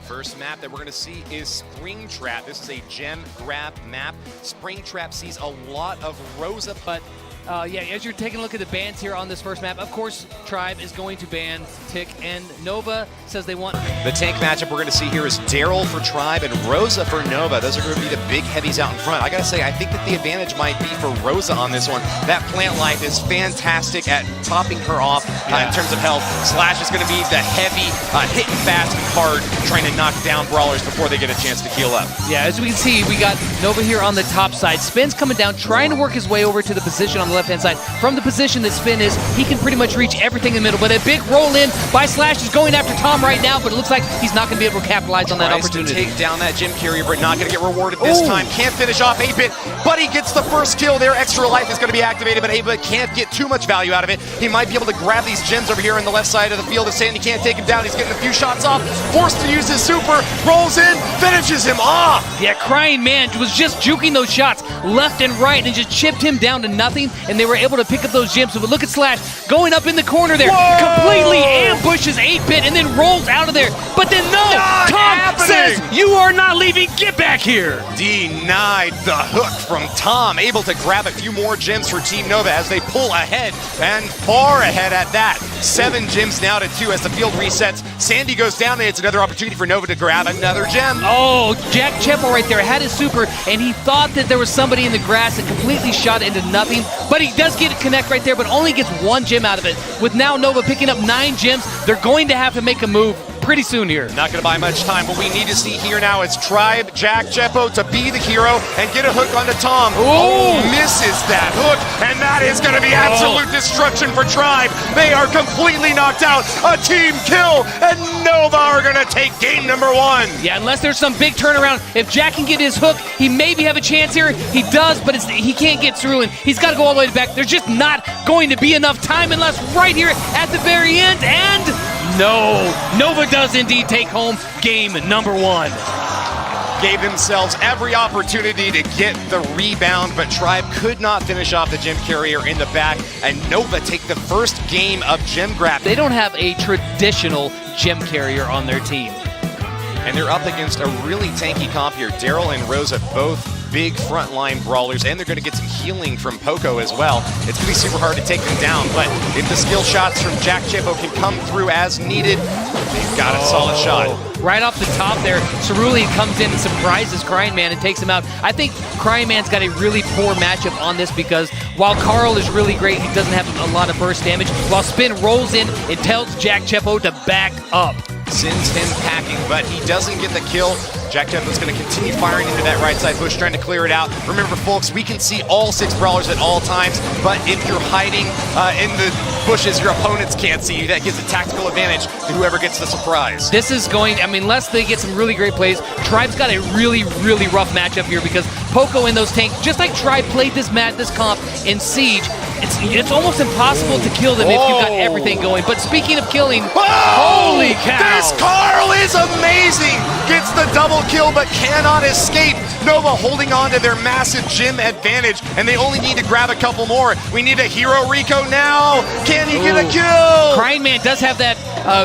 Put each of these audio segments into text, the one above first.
First map that we're going to see is Spring Trap. This is a gem grab map. Spring Trap sees a lot of Rosa, but yeah, as you're taking a look at the bans here on this first map, of course, Tribe is going to ban Tick, and Nova says they want... The tank matchup we're going to see here is Daryl for Tribe and Rosa for Nova. Those are going to be the big heavies out in front. I got to say, I think that the advantage might be for Rosa on this one. That plant life is fantastic at topping her off in terms of health. Slash is going to be the heavy, hitting fast and hard, trying to knock down brawlers before they get a chance to heal up. Yeah, as we can see, we got Nova here on the top side. Spin's coming down, trying to work his way over to the position on the left-hand side. From the position that Spin is, he can pretty much reach everything in the middle, but a big roll in by Slash is going after Tom right now, but it looks like he's not going to be able to capitalize on that opportunity. To take down that gym carrier, but not going to get rewarded this time. Can't finish off 8-Bit, but he gets the first kill there. Extra life is going to be activated, but 8-Bit can't get too much value out of it. He might be able to grab these gems over here on the left side of the field. If Sandy can't take him down, he's getting a few shots off. Forced to use his super, rolls in, finishes him off. Yeah, Crying Man was just juking those shots left and right and just chipped him down to nothing, and they were able to pick up those gems. But look at Slash going up in the corner there, completely ambushes 8-Bit and then rolls out of there. But then Tom says, "You are not leaving, get back here." Denied the hook from Tom, able to grab a few more gems for Team Nova as they pull ahead, and far ahead at that. 7 gems now to 2 as the field resets. Sandy goes down, and it's another opportunity for Nova to grab another gem. Oh, Jack Chepo right there had his super, and he thought that there was somebody in the grass and completely shot it into nothing, but he does get a connect right there, but only gets 1 gem out of it. With now Nova picking up 9 gems, they're going to have to make a move pretty soon here. Not going to buy much time. What we need to see here now is Tribe, Jack Chepo to be the hero and get a hook onto Tom. Oh, misses that hook, and that is going to be absolute destruction for Tribe. They are completely knocked out. A team kill, and Nova are going to take game number 1. Yeah, unless there's some big turnaround. If Jack can get his hook, he maybe have a chance here. He does, but he can't get through, and he's got to go all the way back. There's just not going to be enough time unless right here at the very end, and no, Nova does indeed take home game number 1. Gave themselves every opportunity to get the rebound, but Tribe could not finish off the gem carrier in the back, and Nova take the first game of gem grab. They don't have a traditional gem carrier on their team. And they're up against a really tanky comp here. Daryl and Rosa both big frontline brawlers, and they're going to get some healing from Poco as well. It's going to be super hard to take them down, but if the skill shots from Jack Chepo can come through as needed, they've got a solid shot. Right off the top there, Cerulean comes in and surprises Crying Man and takes him out. I think Crying Man's got a really poor matchup on this because while Carl is really great, he doesn't have a lot of burst damage. While Spin rolls in, it tells Jack Chepo to back up. Sends him packing, but he doesn't get the kill. Jack Chepo's going to continue firing into that right side bush, trying to clear it out. Remember, folks, we can see all 6 brawlers at all times, but if you're hiding in the bushes, your opponents can't see you. That gives a tactical advantage to whoever gets the surprise. This is going, I mean, unless they get some really great plays, Tribe's got a really, really rough matchup here because Poco in those tanks, just like Tribe played this comp in Siege, it's almost impossible to kill them if you've got everything going. But speaking of killing, holy cow! This Carl is amazing! Gets the double kill but cannot escape. Nova holding on to their massive gym advantage, and they only need to grab a couple more. We need a hero Rico now. Can he get a kill? Crying Man does have that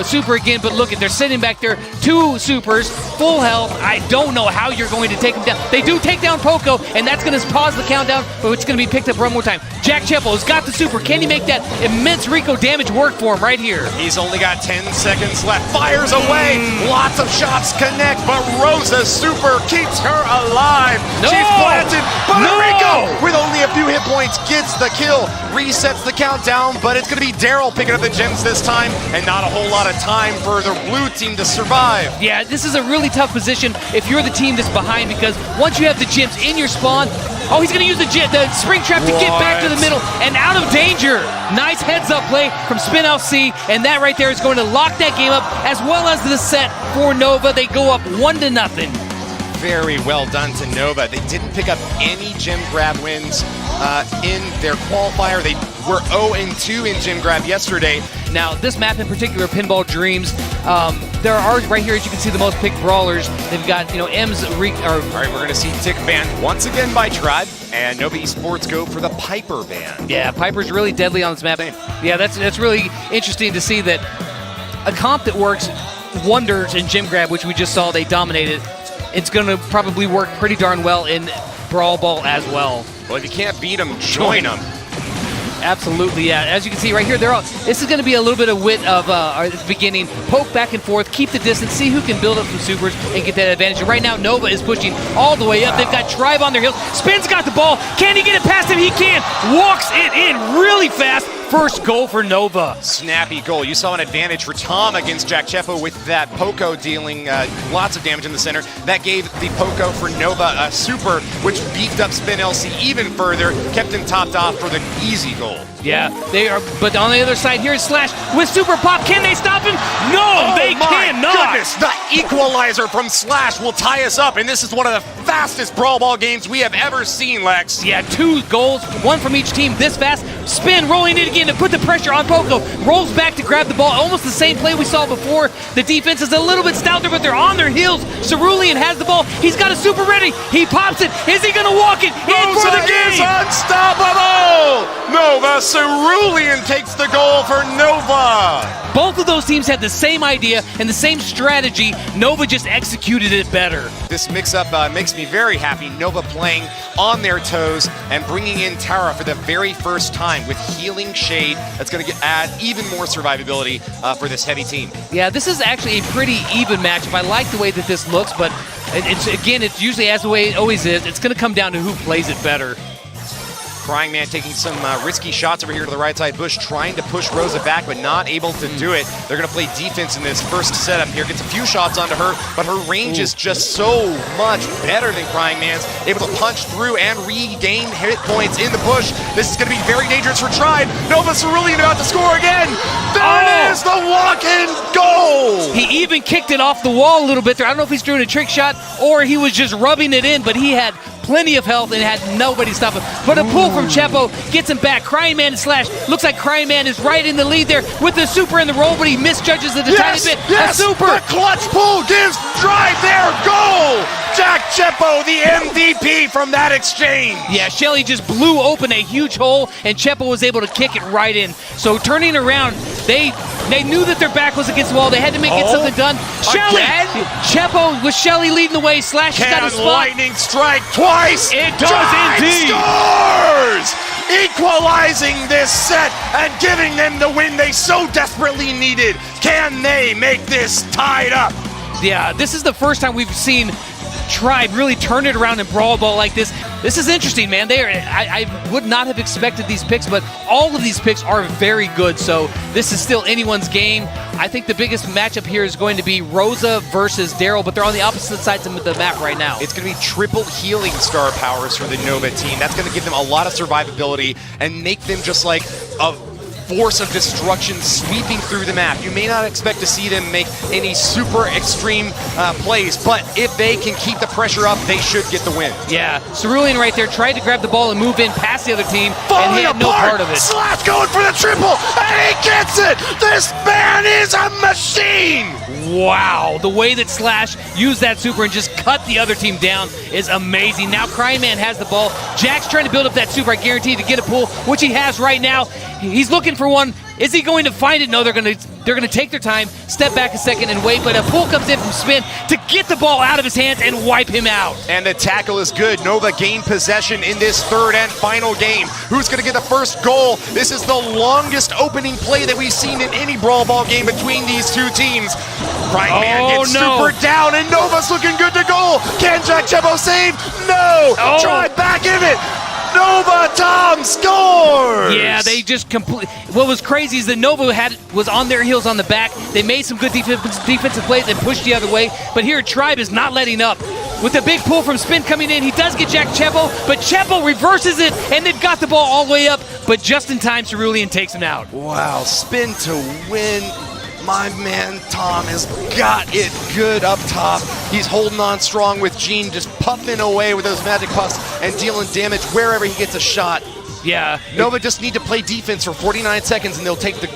super again, but look, they're sitting back there, 2 supers, full health. I don't know how you're going to take them down. They do take down Poco, and that's going to pause the countdown, but it's going to be picked up one more time. Jack Chepo's got the super. Can he make that immense Rico damage work for him right here? He's only got 10 seconds left. Fires away. Lots of shots connect, but Rosa's super keeps her alive. She's planted, but Rico, with only a few hit points, gets the kill. Resets the countdown, but it's going to be Daryl picking up the gems this time, and not a whole lot of time for the blue team to survive. Yeah, this is a really tough position if you're the team that's behind, because once you have the gems in your spawn, he's going to use the Spring Trap to get back to the middle and out of danger. Nice heads-up play from Spin LC, and that right there is going to lock that game up, as well as the set for Nova. They go up 1-0. Very well done to Nova. They didn't pick up any gem grab wins in their qualifier. They were 0-2 in gem grab yesterday. Now, this map in particular, Pinball Dreams, there are right here, as you can see, the most picked brawlers. They've got, M's. All right, we're going to see Tick banned once again by Tribe, and Nova Esports go for the Piper ban. Yeah, Piper's really deadly on this map. Yeah, that's really interesting to see that a comp that works with Wonders and Gym Grab, which we just saw they dominated, it's going to probably work pretty darn well in Brawl Ball as well. Well, if you can't beat them, join them. Absolutely, yeah. As you can see right here, this is going to be a little bit of wit of at the beginning. Poke back and forth, keep the distance, see who can build up some supers and get that advantage. And right now, Nova is pushing all the way up. They've got Tribe on their heels. Spin's got the ball. Can he get it past him? He can. Walks it in really fast. First goal for Nova. Snappy goal. You saw an advantage for Tom against Jack Chepo with that Poco dealing lots of damage in the center. That gave the Poco for Nova a super, which beefed up Spin LC even further, kept him topped off for the easy goal. Yeah, they are, but on the other side here is Slash with Super Pop. Can they stop him? No, they cannot. Goodness, the equalizer from Slash will tie us up, and this is one of the fastest Brawl Ball games we have ever seen, Lex. Yeah, 2 goals, 1 from each team this fast. Spin rolling it again to put the pressure on Poco. Rolls back to grab the ball. Almost the same play we saw before. The defense is a little bit stouter, but they're on their heels. Cerulean has the ball. He's got a super ready. He pops it. Is he going to walk it in for the game? Is unstoppable. Nova Cerulean takes the goal for Nova. Both of those teams had the same idea and the same strategy. Nova just executed it better. This mix-up makes me very happy. Nova playing on their toes and bringing in Tara for the very first time with Healing Shade. That's going to add even more survivability for this heavy team. Yeah, this is actually a pretty even matchup. I like the way that this looks, but it's usually as the way it always is. It's going to come down to who plays it better. Crying Man taking some risky shots over here to the right side. Bush trying to push Rosa back, but not able to do it. They're going to play defense in this first setup here. Gets a few shots onto her, but her range is just so much better than Crying Man's. Able to punch through and regain hit points in the bush. This is going to be very dangerous for Tribe. Nova Cerulean about to score again. There it is, the walk-in goal. He even kicked it off the wall a little bit there. I don't know if he's doing a trick shot or he was just rubbing it in, but he had plenty of health and had nobody stop him. But a pull from Chepo gets him back. Crying Man and Slash. Looks like Crying Man is right in the lead there with the super in the roll, but he misjudges it a tiny bit. Yes, a super. The clutch pull gives Drive their goal. Jack Chepo, the MVP from that exchange. Yeah, Shelly just blew open a huge hole, and Chepo was able to kick it right in. So turning around, they knew that their back was against the wall. They had to get something done. Shelly! Chepo with Shelly leading the way. Slash has got a spot. Lightning strike twice. It does indeed. Scores! Equalizing this set and giving them the win they so desperately needed. Can they make this tied up? Yeah, this is the first time we've seen Tribe really turn it around in Brawl Ball like this. This is interesting, man. I would not have expected these picks, but all of these picks are very good, so this is still anyone's game. I think the biggest matchup here is going to be Rosa versus Daryl, but they're on the opposite sides of the map right now. It's going to be triple healing star powers for the Nova team. That's going to give them a lot of survivability and make them just like a force of destruction sweeping through the map. You may not expect to see them make any super extreme plays, but if they can keep the pressure up, they should get the win. Yeah, Cerulean right there tried to grab the ball and move in past the other team, and he had no part of it. Slash going for the triple, and he gets it! This man is a machine! Wow, the way that Slash used that super and just cut the other team down is amazing. Now Crying Man has the ball. Jack's trying to build up that super, I guarantee, to get a pull, which he has right now. He's looking for one. Is he going to find it? No, they're going to take their time, step back a second and wait, but a pull comes in from Spin to get the ball out of his hands and wipe him out. And the tackle is good. Nova gained possession in this third and final game. Who's going to get the first goal? This is the longest opening play that we've seen in any Brawl Ball game between these two teams. Crying Man gets super down, and Nova's looking good to goal. Can Jack Chepo save? No! Try back in it! Nova Tom scores! Yeah, they just what was crazy is that Nova was on their heels on the back. They made some good defensive plays and pushed the other way, but here Tribe is not letting up. With a big pull from Spin coming in, he does get Jack Chepo, but Chepo reverses it, and they've got the ball all the way up, but just in time, Cerulean takes him out. Wow, Spin to win. My man Tom has got it good up top. He's holding on strong with Gene, just puffing away with those magic puffs and dealing damage wherever he gets a shot. Yeah. Nova just need to play defense for 49 seconds and they'll take the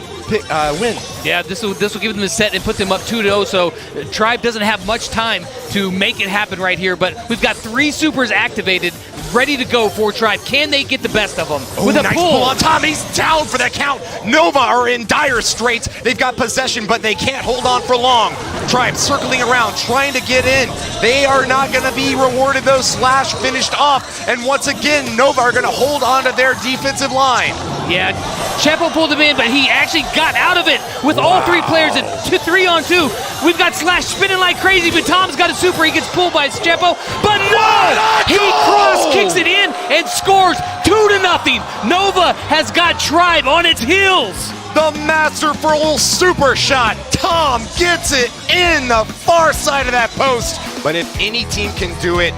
win. Yeah, this will give them the set and put them up 2-0, so Tribe doesn't have much time to make it happen right here, but we've got 3 supers activated ready to go for Tribe. Can they get the best of them? With a nice pull. pull on Tom. He's down for the count. Nova are in dire straits. They've got possession, but they can't hold on for long. Tribe circling around, trying to get in. They are not going to be rewarded, though. Slash finished off, and once again, Nova are going to hold on to their defensive line. Yeah, Chepo pulled him in, but he actually got out of it with all three players at 3-on-2. We've got Slash spinning like crazy, but Tom's got a super. He gets pulled by Chepo, but no! He cross kicks it in and scores 2-0. Nova has got Tribe on its heels. The masterful super shot. Tom gets it in the far side of that post. But if any team can do it,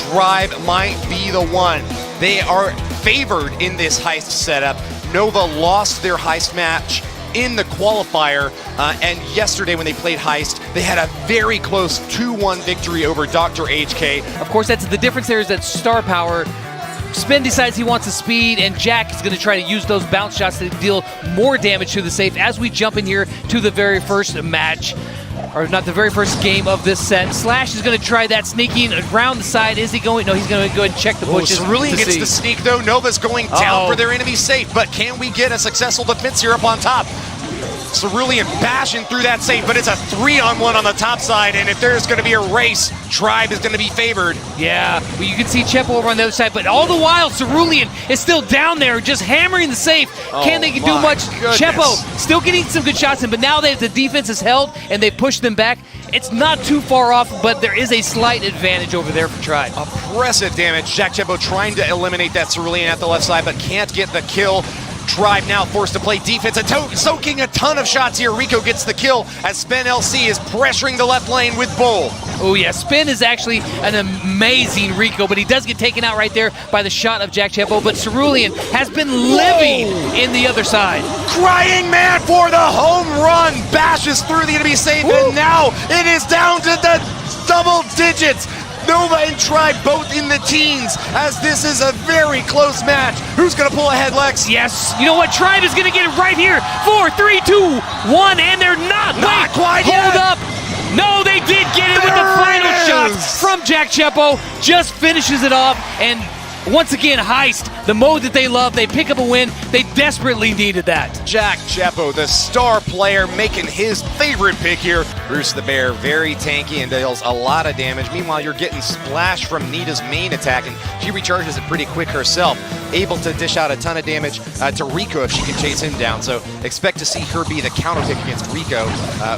Tribe might be the one. They are favored in this heist setup. Nova lost their heist match in the qualifier, and yesterday when they played heist, they had a very close 2-1 victory over Dr. HK. Of course, that's the difference there is that star power. Spin decides he wants the speed, and Jack is going to try to use those bounce shots to deal more damage to the safe as we jump in here to the very first match. Or not the very first game of this set. Slash is going to try that sneaking around the side. Is he going? No, he's going to go ahead and check the bushes. Cerulean gets the sneak, though. Nova's going down for their enemy safe, but can we get a successful defense here up on top? Cerulean bashing through that safe, but it's a 3-on-1 on the top side, and if there's going to be a race, Tribe is going to be favored. Yeah, well, you can see Chepo over on the other side, but all the while, Cerulean is still down there, just hammering the safe. Can they do much? Goodness. Chepo still getting some good shots in, but now that the defense is held and they push them back, it's not too far off, but there is a slight advantage over there for Tribe. Impressive damage. Jack Chepo trying to eliminate that Cerulean at the left side, but can't get the kill. Tribe now forced to play defense and soaking a ton of shots here. Rico gets the kill as Spin LC is pressuring the left lane with Bull. Oh yeah, Spin is actually an amazing Rico, but he does get taken out right there by the shot of Jack Chepo, but Cerulean has been living in the other side. Crying Man for the home run, bashes through the enemy safe, and now it is down to the double digits. Nova and Tribe both in the teens, as this is a very close match. Who's going to pull ahead, Lex? Yes, you know what? Tribe is going to get it right here. 4, 3, 2, 1, and they're not. Not quite Hold yet. up. No, they did get it with the final shot from Jack Chepo. Just finishes it off, and once again, heist, the mode that they love. They pick up a win. They desperately needed that. Jack Chepo, the star player, making his favorite pick here. Bruce the Bear, very tanky and deals a lot of damage. Meanwhile, you're getting Splash from Nita's main attack, and she recharges it pretty quick herself. Able to dish out a ton of damage to Rico if she can chase him down. So expect to see her be the counter pick against Rico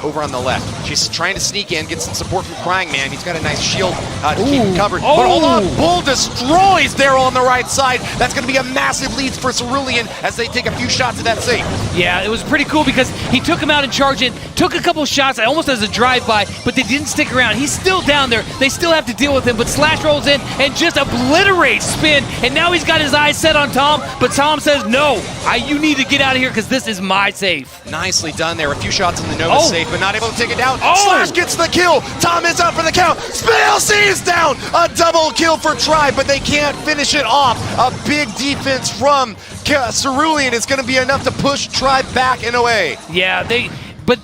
over on the left. She's trying to sneak in, get some support from Crying Man. He's got a nice shield to keep him covered. But hold on, Bull destroys there on the right side. That's going to be a massive lead for Cerulean as they take a few shots at that safe. Yeah, it was pretty cool because he took him out and charged in, took a couple shots almost as a drive-by, but they didn't stick around. He's still down there. They still have to deal with him, but Slash rolls in and just obliterates Spin, and now he's got his eyes set on Tom, but Tom says, no, you need to get out of here because this is my safe. Nicely done there. A few shots in the Nova safe, but not able to take it down. Slash gets the kill. Tom is out for the count. Spin LC is down. A double kill for Tribe, but they can't finish it off. A big defense from Cerulean is going to be enough to push Tribe back and away. Yeah, but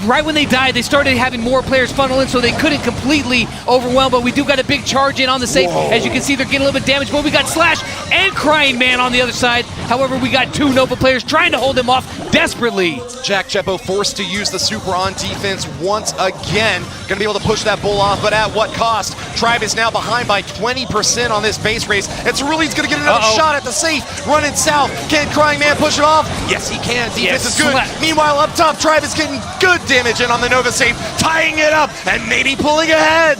right when they died, they started having more players funnel in, so they couldn't completely overwhelm, but we do got a big charge in on the safe. As you can see, they're getting a little bit damaged, but we got Slash and Crying Man on the other side. However, we got two Nova players trying to hold them off desperately. Jack Chepo forced to use the super on defense once again. Going to be able to push that Bull off, but at what cost? Tribe is now behind by 20% on this base race, and Cerulean's going to get another shot at the safe. Running south. Can Crying Man push it off? Yes, he can. Defense is good. Meanwhile, up top, Tribe is getting good damage in on the Nova safe, tying it up and maybe pulling ahead.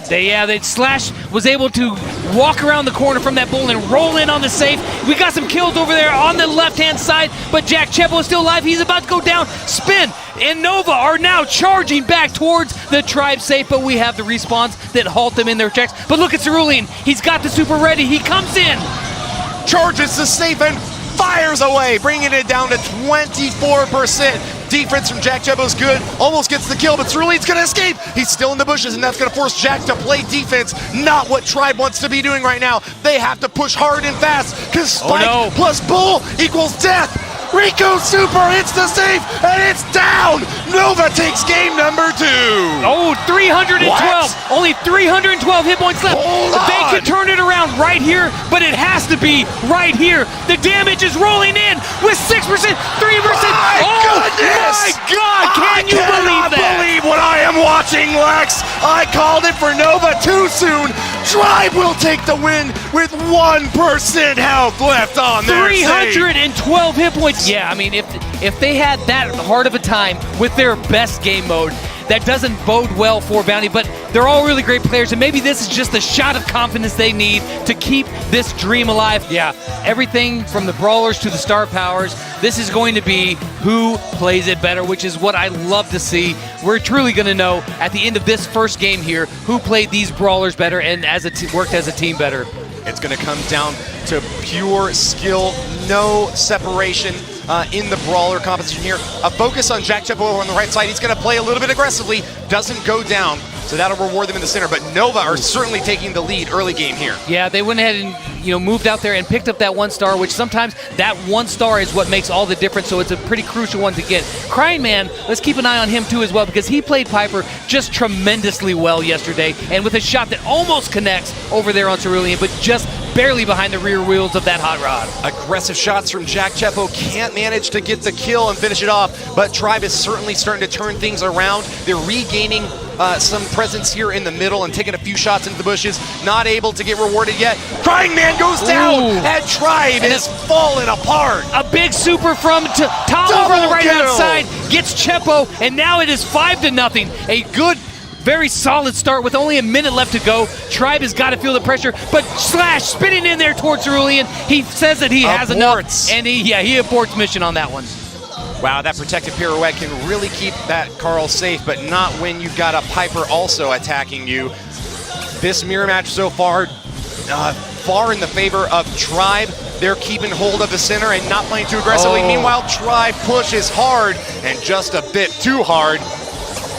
Slash was able to walk around the corner from that Bull and roll in on the safe. We got some kills over there on the left-hand side, but Jack Chepo is still alive. He's about to go down. Spin and Nova are now charging back towards the Tribe safe, but we have the respawns that halt them in their tracks. But look at Cerulean. He's got the super ready. He comes in. Charges the safe and fires away, bringing it down to 24%. Defense from Jack Chepo's good, almost gets the kill, but Cerulean's gonna escape. He's still in the bushes, and that's gonna force Jack to play defense, not what Tribe wants to be doing right now. They have to push hard and fast, because Spike plus Bull equals death. Rico Super hits the safe, and it's down. Nova takes game number 2. Oh, 312. What? Only 312 hit points left. Hold They on. could turn it around right here, but it has to be right here. The damage is rolling in with 6%, 3%. My goodness! My God, can you believe that? Believe what I am watching, Lex. I called it for Nova too soon. Tribe will take the win with 1% health left on their save. 312 hit points. Yeah, I mean, if they had that hard of a time with their best game mode, that doesn't bode well for Bounty, but they're all really great players, and maybe this is just the shot of confidence they need to keep this dream alive. Yeah, everything from the brawlers to the star powers, this is going to be who plays it better, which is what I love to see. We're truly going to know at the end of this first game here who played these brawlers better and worked as a team better. It's going to come down to pure skill, no separation in the brawler competition here. A focus on Jack Chepo on the right side. He's going to play a little bit aggressively, doesn't go down, so that'll reward them in the center. But Nova are certainly taking the lead early game here. Yeah, they went ahead and moved out there and picked up that 1 star, which sometimes that 1 star is what makes all the difference, so it's a pretty crucial one to get. Crying Man, let's keep an eye on him too as well, because he played Piper just tremendously well yesterday, and with a shot that almost connects over there on Cerulean, but just barely behind the rear wheels of that hot rod. Aggressive shots from Jack Chepo, can't manage to get the kill and finish it off, but Tribe is certainly starting to turn things around. They're regaining some presence here in the middle and taking a few shots into the bushes. Not able to get rewarded yet. Crying Man goes down, and Tribe is falling apart. A big super from Tom over on the right-hand side, gets Chepo, and now it is 5-0. A good, very solid start with only a minute left to go. Tribe has got to feel the pressure, but Slash spinning in there towards Cerulean. He says that he has enough, and he aborts mission on that one. Wow, that protective pirouette can really keep that Carl safe, but not when you've got a Piper also attacking you. This mirror match so far, far in the favor of Tribe. They're keeping hold of the center and not playing too aggressively. Meanwhile, Tribe pushes hard and just a bit too hard.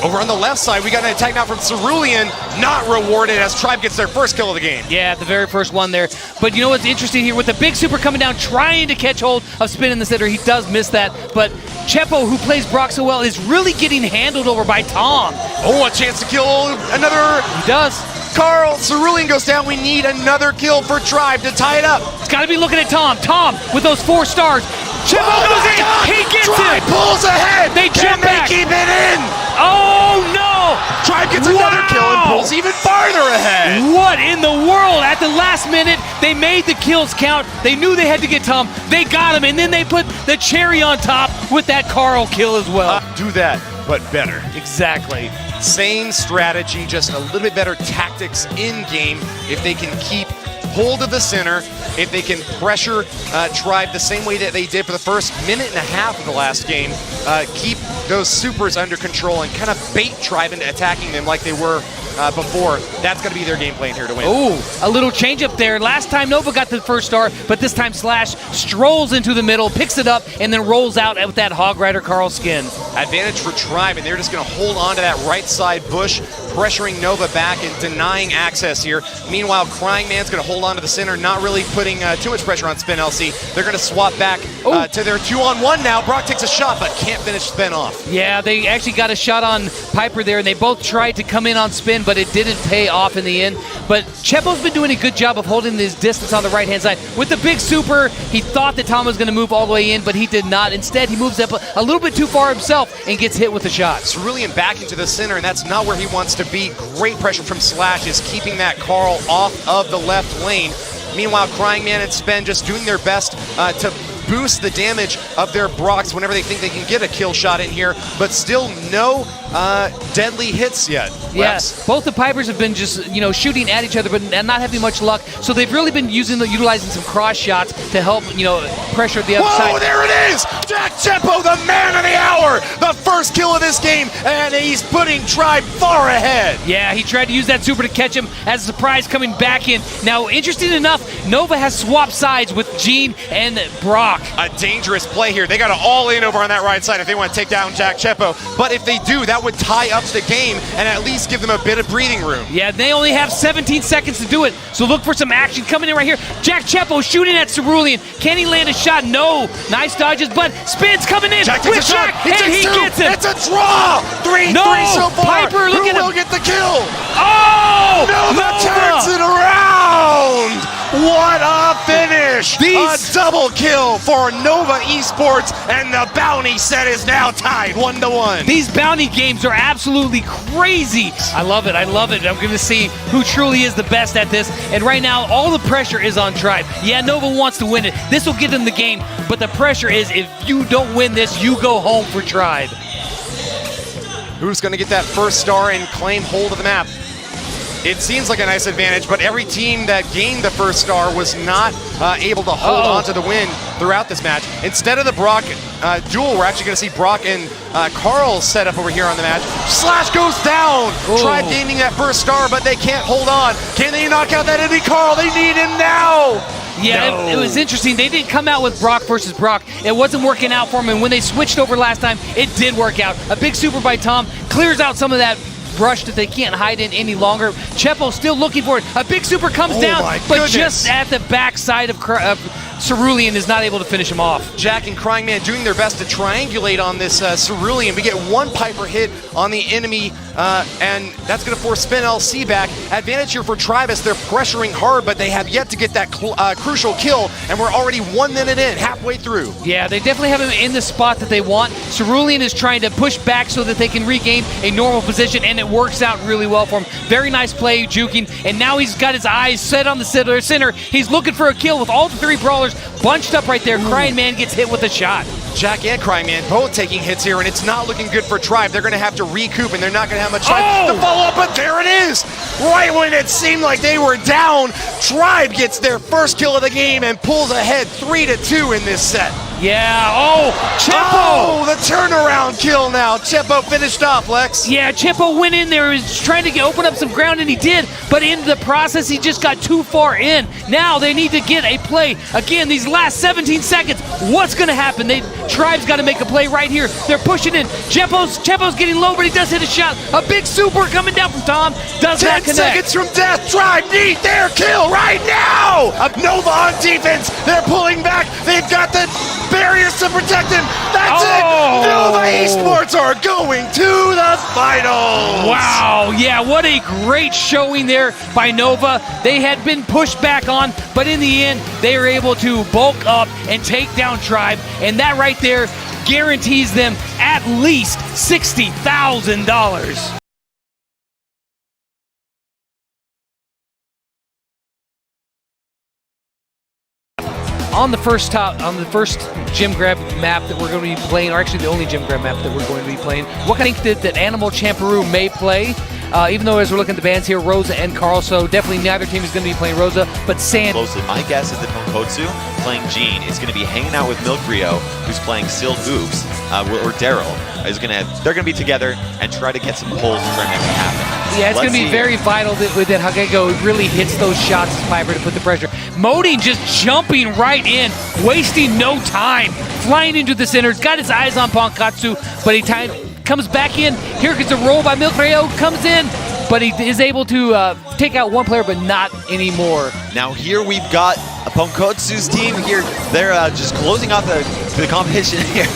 Over on the left side, we got an attack now from Cerulean, not rewarded as Tribe gets their first kill of the game. Yeah, the very first one there. But you know what's interesting here? With the big super coming down, trying to catch hold of Spin in the center, he does miss that. But Chepo, who plays Brock so well, is really getting handled over by Tom. Oh, a chance to kill another. He does. Carl, Cerulean goes down. We need another kill for Tribe to tie it up. It's got to be looking at Tom. Tom with those 4 stars. Chepo goes in. God. He gets Tribe it. Pulls ahead. They jump back. Keep it in. Oh, no. Tribe gets another kill and pulls even farther ahead. What in the world? At the last minute, they made the kills count. They knew they had to get Tom. They got him, and then they put the cherry on top with that Carl kill as well. Do that, but better. Exactly. Same strategy, just a little bit better tactics in game. If they can keep hold of the center, if they can pressure Tribe the same way that they did for the first minute and a half of the last game, keep those supers under control and kind of bait Tribe into attacking them like they were before, that's going to be their game plan here to win. Oh, a little change up there. Last time Nova got the first star, but this time Slash strolls into the middle, picks it up, and then rolls out with that Hog Rider Carl skin. Advantage for Tribe, and they're just going to hold on to that right side bush, pressuring Nova back and denying access here. Meanwhile, Crying Man's going to hold on to the center, not really putting too much pressure on Spin LC. They're going to swap back to their 2-on-1 now. Brock takes a shot, but can't finish Spin off. Yeah, they actually got a shot on Piper there, and they both tried to come in on Spin, but it didn't pay off in the end. But Chepo's been doing a good job of holding his distance on the right-hand side. With the big super, he thought that Tom was going to move all the way in, but he did not. Instead, he moves up a little bit too far himself and gets hit with a shot. Cerulean back into the center, and that's not where he wants to be. Great pressure from Slash is keeping that Carl off of the left lane. Meanwhile, Crying Man and Spen just doing their best to boost the damage of their Brocks whenever they think they can get a kill shot in here, but still no deadly hits yet. Yes, both the Pipers have been just shooting at each other, but not having much luck. So they've really been utilizing some cross shots to help pressure the other side. Oh, there it is! Jack Chepo, the man of the hour, the first kill of this game. game, and he's putting Tribe far ahead. Yeah, he tried to use that super to catch him as a surprise coming back in. Now, interesting enough, Nova has swapped sides with Gene and Brock. A dangerous play here. They got to all in over on that right side if they want to take down Jack Chepo. But if they do, that would tie up the game and at least give them a bit of breathing room. Yeah, they only have 17 seconds to do it, so look for some action coming in right here. Jack Chepo shooting at Cerulean. Can he land a shot? No. Nice dodges, but Spin's coming in Jack with takes a shot. and he two. gets him. It's a draw. 3-3 so far. Piper, look Who at him. will get the kill? Oh! Nova turns it around. What a finish! A double kill for Nova Esports, and the bounty set is now tied 1-1. These bounty games are absolutely crazy. I love it. I love it. I'm going to see who truly is the best at this. And right now, all the pressure is on Tribe. Yeah, Nova wants to win it. This will give them the game. But the pressure is, if you don't win this, you go home for Tribe. Who's going to get that first star and claim hold of the map? It seems like a nice advantage, but every team that gained the first star was not able to hold on to the win throughout this match. Instead of the Brock duel, we're actually going to see Brock and Carl set up over here on the match. Slash goes down! Tribe gaining that first star, but they can't hold on. Can they knock out that enemy Carl? They need him now! Yeah, it was interesting. They didn't come out with Brock versus Brock. It wasn't working out for them, and when they switched over last time, it did work out. A big super by Tom clears out some of that brush that they can't hide in any longer. Chepo still looking for it. A big super comes down, but just at the backside of Cerulean is not able to finish him off. Jack and Crying Man doing their best to triangulate on this Cerulean. We get one Piper hit on the enemy, and that's going to force Spin LC back. Advantage here for Tribe as they're pressuring hard, but they have yet to get that crucial kill, and we're already 1 minute in, halfway through. Yeah, they definitely have him in the spot that they want. Cerulean is trying to push back so that they can regain a normal position, and it works out really well for him. Very nice play, juking, and now he's got his eyes set on the center. He's looking for a kill with all the 3 brawlers bunched up right there. Crying Man gets hit with a shot. Jack and Crying Man both taking hits here, and it's not looking good for Tribe. They're going to have to recoup, and they're not going to have much time to follow up, but there it is! Right when it seemed like they were down, Tribe gets their first kill of the game and pulls ahead 3-2 in this set. Yeah, Chepo! Oh, the turnaround kill now. Chepo finished off, Lex. Yeah, Chepo went in there, he was trying to open up some ground, and he did, but in the process, he just got too far in. Now they need to get a play. Again, these last 17 seconds, what's going to happen? Tribe's got to make a play right here. They're pushing in. Chepo's getting low, but he does hit a shot. A big super coming down from Tom. Does not 10 connect. seconds from death. Tribe need their kill right now. Nova on defense. They're pulling back. They've got the barriers to protect him. That's it. Nova Esports are going to the finals. Wow. Yeah, what a great showing there by Nova. They had been pushed back on, but in the end, they were able to bulk up and take down Tribe. And that right there guarantees them at least $60,000. On the first gym grab map that we're going to be playing, or actually the only gym grab map that we're going to be playing, what can I think that Animal Champeroo may play? Even though as we're looking at the bands here, Rosa and Carl, so definitely neither team is going to be playing Rosa, but Sand. Closely, my guess is that Tonkotsu playing Gene is going to be hanging out with Milk Rio, who's playing Still Hoops, or Daryl. They're going to be together and try to get some pulls to try and make it happen. Yeah, it's going to be very vital that Hagego really hits those shots as Piper to put the pressure. Modi just jumping right in, wasting no time, flying into the center. He's got his eyes on Pankatsu, but he comes back in. Here gets a roll by Milk Rio, comes in, but he is able to take out one player, but not anymore. Now here we've got Pankotsu's team here. They're just closing off the competition here.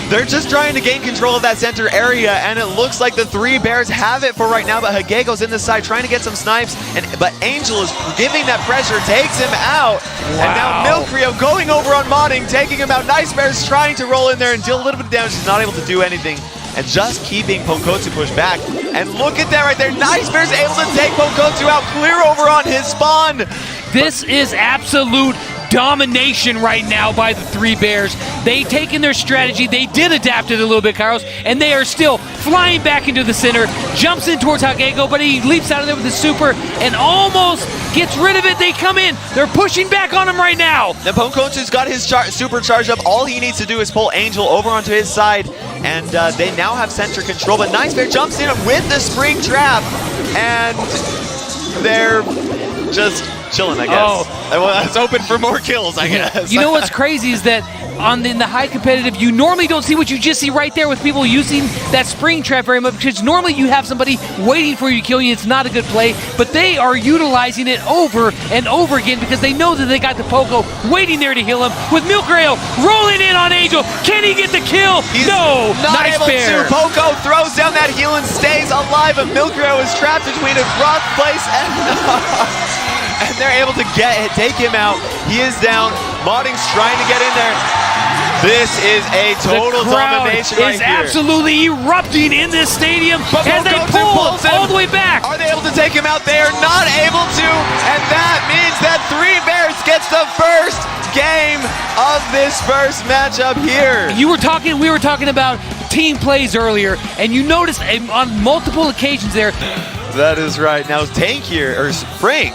They're just trying to gain control of that center area, and it looks like the 3 bears have it for right now, but Hagego's in the side trying to get some snipes, but Angel is giving that pressure, takes him out, and now Milk Rio going over on modding, taking him out. Nice Bear's trying to roll in there and deal a little bit of damage. He's not able to do anything, and just keeping Pankotsu pushed back. And look at that right there. Nice Bear's able to take Pankotsu out, clear over on his spawn. This is absolute domination right now by the Three Bears. They've taken their strategy. They did adapt it a little bit, Carlos, and they are still flying back into the center. Jumps in towards Hagego, but he leaps out of there with the super and almost gets rid of it. They come in. They're pushing back on him right now. The Ponkotsu's got his super charged up. All he needs to do is pull Angel over onto his side, and they now have center control. But Nice Bear jumps in with the spring trap, and they're just chilling, I guess. Oh, well, it's open for more kills, I guess. You know what's crazy is that in the high competitive, you normally don't see what you just see right there with people using that spring trap very much, because normally you have somebody waiting for you to kill you. It's not a good play, but they are utilizing it over and over again because they know that they got the Poco waiting there to heal him. With Milkrail rolling in on Angel, can he get the kill? He's no, not Nice able Bear. to. Poco throws down that heal and stays alive, and Milkrail is trapped between a rock place and and they're able to take him out. He is down. Modding's trying to get in there. This is a total domination right here. here. Absolutely erupting in this stadium as they pull all the way back. Are they able to take him out? They are not able to, and that means that Three Bears gets the first game of this first matchup here. We were talking about team plays earlier, and you noticed on multiple occasions there. That is right. Now Frank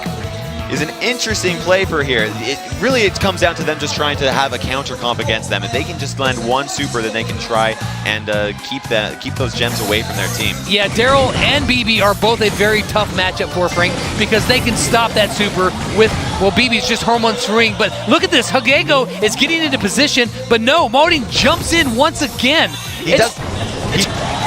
is an interesting play for here. It comes down to them just trying to have a counter comp against them. If they can just land one super, then they can try and keep those gems away from their team. Yeah, Daryl and BB are both a very tough matchup for Frank because they can stop that super with, well, BB's just hormone swing. But look at this, Hagego is getting into position, but no, Moding jumps in once again.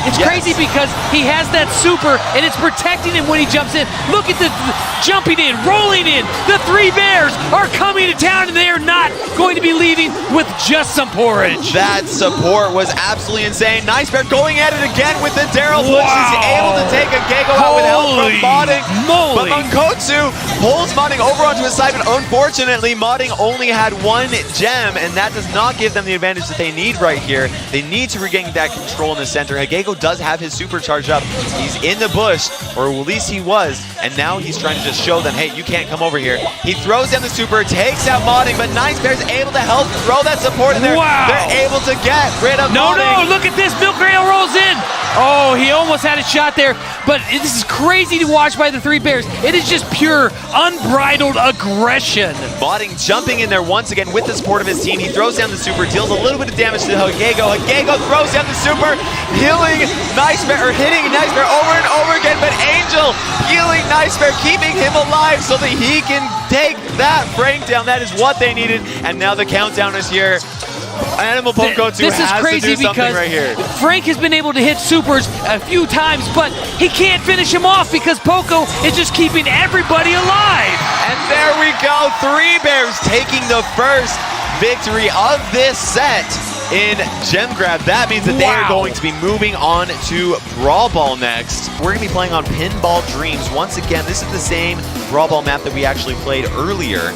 It's crazy because he has that super and it's protecting him when he jumps in. Look at the jumping in, rolling in. The Three Bears are coming to town and they are not going to be leaving with just some porridge. That support was absolutely insane. Nice Bear going at it again with the Daryl push. He's able to take Hagego out with help from Modding. But Monkotsu pulls Modding over onto his side, but unfortunately Modding only had one gem, and that does not give them the advantage that they need right here. They need to regain that control in the center. Hagego does have his super charge up. He's in the bush, or at least he was, and now he's trying to just show them, hey, you can't come over here. He throws down the super, takes out Modding, but Nice Bear's able to help throw that support in there. Wow. They're able to get rid of Modding. No, look at this. Milkrail rolls in. Oh, he almost had a shot there, but this is crazy to watch by the Three Bears. It is just pure, unbridled aggression. Modding jumping in there once again with the support of his team. He throws down the super, deals a little bit of damage to Hagego. Hagego throws down the super, healing Nice Bear, or hitting Nice Bear over and over again, but Angel healing Nice Bear, keeping him alive so that he can take that Frank down. That is what they needed, and now the countdown is here. Animal Ponkotsu this is crazy because right here. Frank has been able to hit supers a few times, but he can't finish him off because Poco is just keeping everybody alive. And there we go, Three Bears taking the first victory of this set in Gem Grab. That means that they are going to be moving on to Brawl Ball next. We're going to be playing on Pinball Dreams. Once again, this is the same Brawl Ball map that we actually played earlier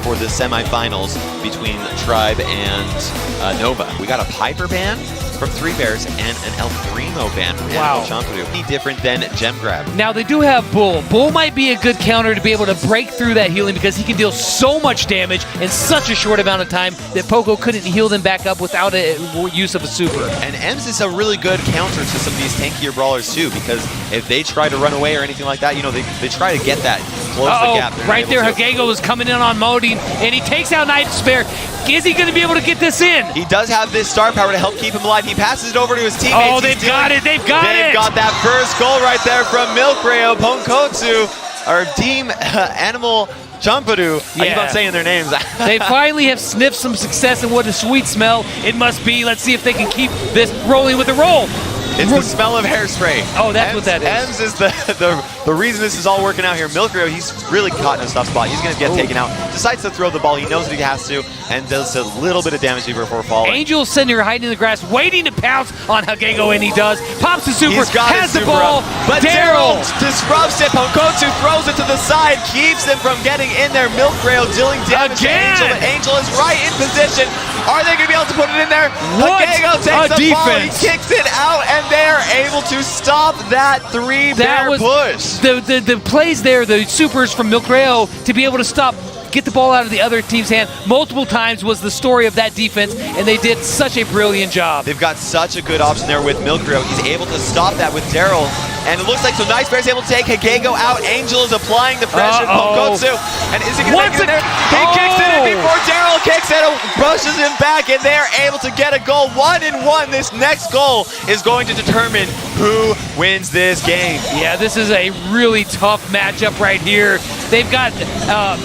for the semifinals between Tribe and Nova. We got a Piper ban from Three Bears and an El Primo ban from Animal Champadu. Any different than Gem Grab. Now they do have Bull. Bull might be a good counter to be able to break through that healing because he can deal so much damage in such a short amount of time that Poco couldn't heal them back up without a use of a super. And Ems is a really good counter to some of these tankier brawlers too, because if they try to run away or anything like that, you know, they try to get that, close the gap. Right there, Hagego is coming in on Moding, and he takes out Nice Bear. Is he going to be able to get this in? He does have this star power to help keep him alive. He passes it over to his teammates. Oh, they've got it. They've got that first goal right there from Milkrail, Ponkotsu, our team Animal Champadu. I keep on saying their names. They finally have sniffed some success, and what a sweet smell it must be. Let's see if they can keep this rolling with the roll. It's the smell of hairspray. Oh, that's what that is. Ems is the reason this is all working out here. Milkrail, he's really caught in a tough spot. He's going to get taken out. Decides to throw the ball. He knows that he has to, and does a little bit of damage before falling. Angel's sitting here hiding in the grass, waiting to pounce on Hagego, and he does. Pops the super, has the ball. But Daryl disrupts it. Ponkotsu throws it to the side, keeps him from getting in there. Milkrail dealing damage to Angel, but Angel is right in position. Are they going to be able to put it in there? Hagego takes the ball, he kicks it out, and they are able to stop that Three Bear push. The plays there, the supers from Milkrail to be able to stop get the ball out of the other team's hand multiple times was the story of that defense, and they did such a brilliant job. They've got such a good option there with Milkrio. He's able to stop that with Daryl. And it looks like so Nice Bear's able to take Hagego out. Angel is applying the pressure. Pokotsu. And is he going to make it in there? He kicks it in before Daryl kicks it, pushes him back, and they're able to get a goal. 1-1. This next goal is going to determine who wins this game. Yeah, this is a really tough matchup right here. They've got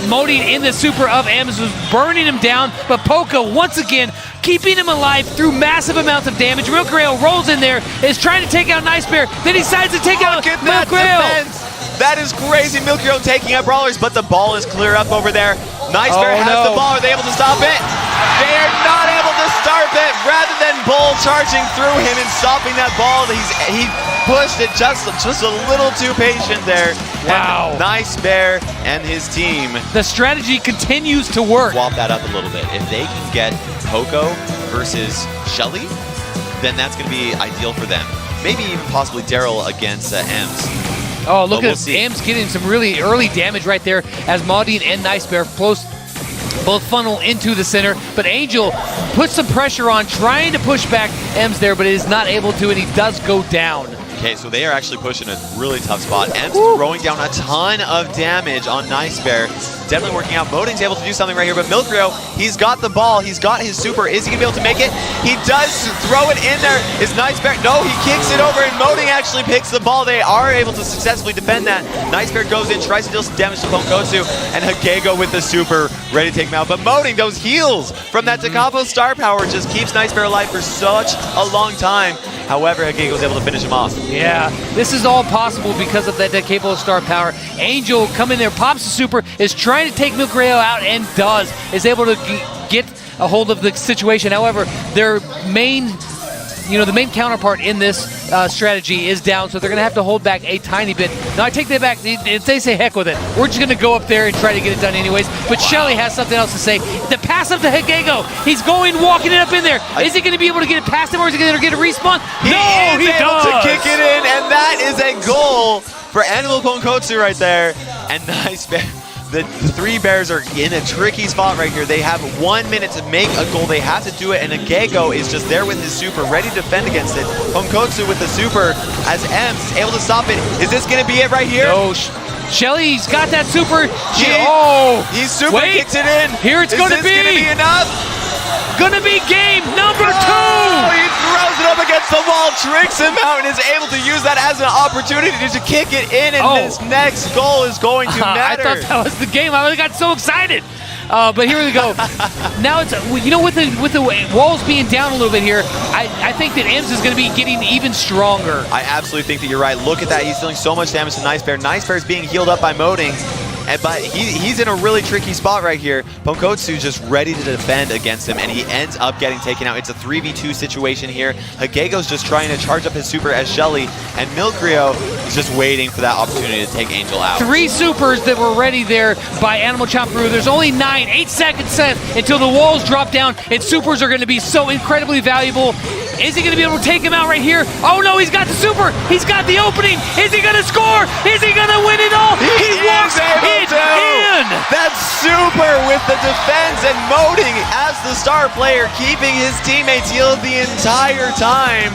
Modi in the super of Ems, who's burning him down, but Poco once again keeping him alive through massive amounts of damage. Milkrio rolls in there, is trying to take out Nice Bear, then he decides to take out Milkrio. That is crazy. Milkrio taking out Brawlers, but the ball is clear up over there. Nice Bear has the ball. Are they able to stop it? They are not able to stop it. Rather than Bull charging through him and stopping that ball, he pushed it just a little too patient there. Wow. And Nice Bear and his team. The strategy continues to work. Swap that up a little bit. If they can get Poco versus Shelly, then that's going to be ideal for them. Maybe even possibly Daryl against Ems. Oh, look at Ems getting some really early damage right there as Maudine and Nice Bear both funnel into the center, but Angel puts some pressure on, trying to push back Ems there, but is not able to, and he does go down. Okay, so they are actually pushing a really tough spot. Ems throwing down a ton of damage on Nice Bear. Definitely working out. Moding's able to do something right here, but Milkrio, he's got the ball. He's got his super. Is he going to be able to make it? He does throw it in there. Is Nice Bear? No, he kicks it over, and Moding actually picks the ball. They are able to successfully defend that. Nice Bear goes in, tries to deal some damage to Ponkotsu, and Hagego with the super, ready to take him out. But Moding, those heals from that Takapo star power just keeps Nice Bear alive for such a long time. However, Hagego was able to finish him off. Yeah, this is all possible because of that Takapo star power. Angel coming there, pops the super, is trying to take Milkrio out, and does. Is able to get a hold of the situation. However, their main counterpart in this strategy is down, so they're going to have to hold back a tiny bit. Now, I take that back. They say heck with it. We're just going to go up there and try to get it done anyways. But Shelly has something else to say. The pass up to Hagego. He's walking it up in there. Is he going to be able to get it past him, or is he going to get a respawn? He is able to kick it in, and that is a goal for Animal Ponkotsu right there. And Nice Bear. The three Bears are in a tricky spot right here. They have 1 minute to make a goal. They have to do it, and Hagego is just there with his super, ready to defend against it. Ponkotsu with the super as Ems is able to stop it. Is this going to be it right here? No, Shelly's got that super. He's super kicks it in. Here it's going to be. Is this going to be enough? Gonna be game number 2. He throws it up against the wall, tricks him out, and is able to use that as an opportunity to kick it in, and this next goal is going to matter. I thought that was the game. I got so excited. But here we go. Now it's, with the walls being down a little bit here, I think that Ems is going to be getting even stronger. I absolutely think that you're right. Look at that. He's dealing so much damage to Nice Bear. Nice Bear is being healed up by Moding. But he's in a really tricky spot right here. Ponkotsu just ready to defend against him, and he ends up getting taken out. It's a 3v2 situation here. Hagego's just trying to charge up his super as Shelly, and Milkrio is just waiting for that opportunity to take Angel out. 3 supers that were ready there by Animal Champeru. There's only 8 seconds left until the walls drop down, and supers are going to be so incredibly valuable. Is he going to be able to take him out right here? Oh no, he's got the super. He's got the opening. Is he going to score? Is he going to win it all? He walks it in. That's super with the defense, and Moding as the star player, keeping his teammates healed the entire time.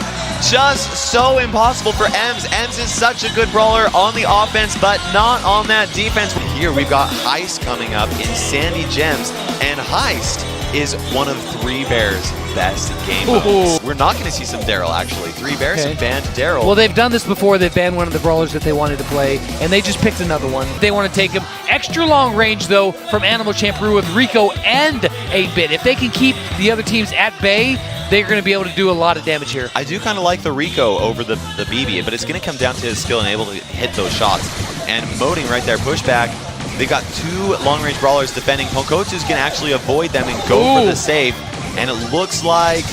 Just so impossible for Ems. Ems is such a good brawler on the offense, but not on that defense. Here we've got Heist coming up in Sandy Gems, and Heist is one of 3 Bears' best game modes. We're not going to see some Daryl, actually. 3 Bears have banned Daryl. Well, they've done this before. They've banned one of the brawlers that they wanted to play, and they just picked another one. They want to take him. Extra long range, though, from Animal Champeru with Rico and 8-Bit. If they can keep the other teams at bay, they're going to be able to do a lot of damage here. I do kind of like the Rico over the BB, but it's going to come down to his skill and able to hit those shots. And Moding right there, pushback. They've got 2 long-range brawlers defending. Ponkotsu's going to actually avoid them and go for the save. And it looks like...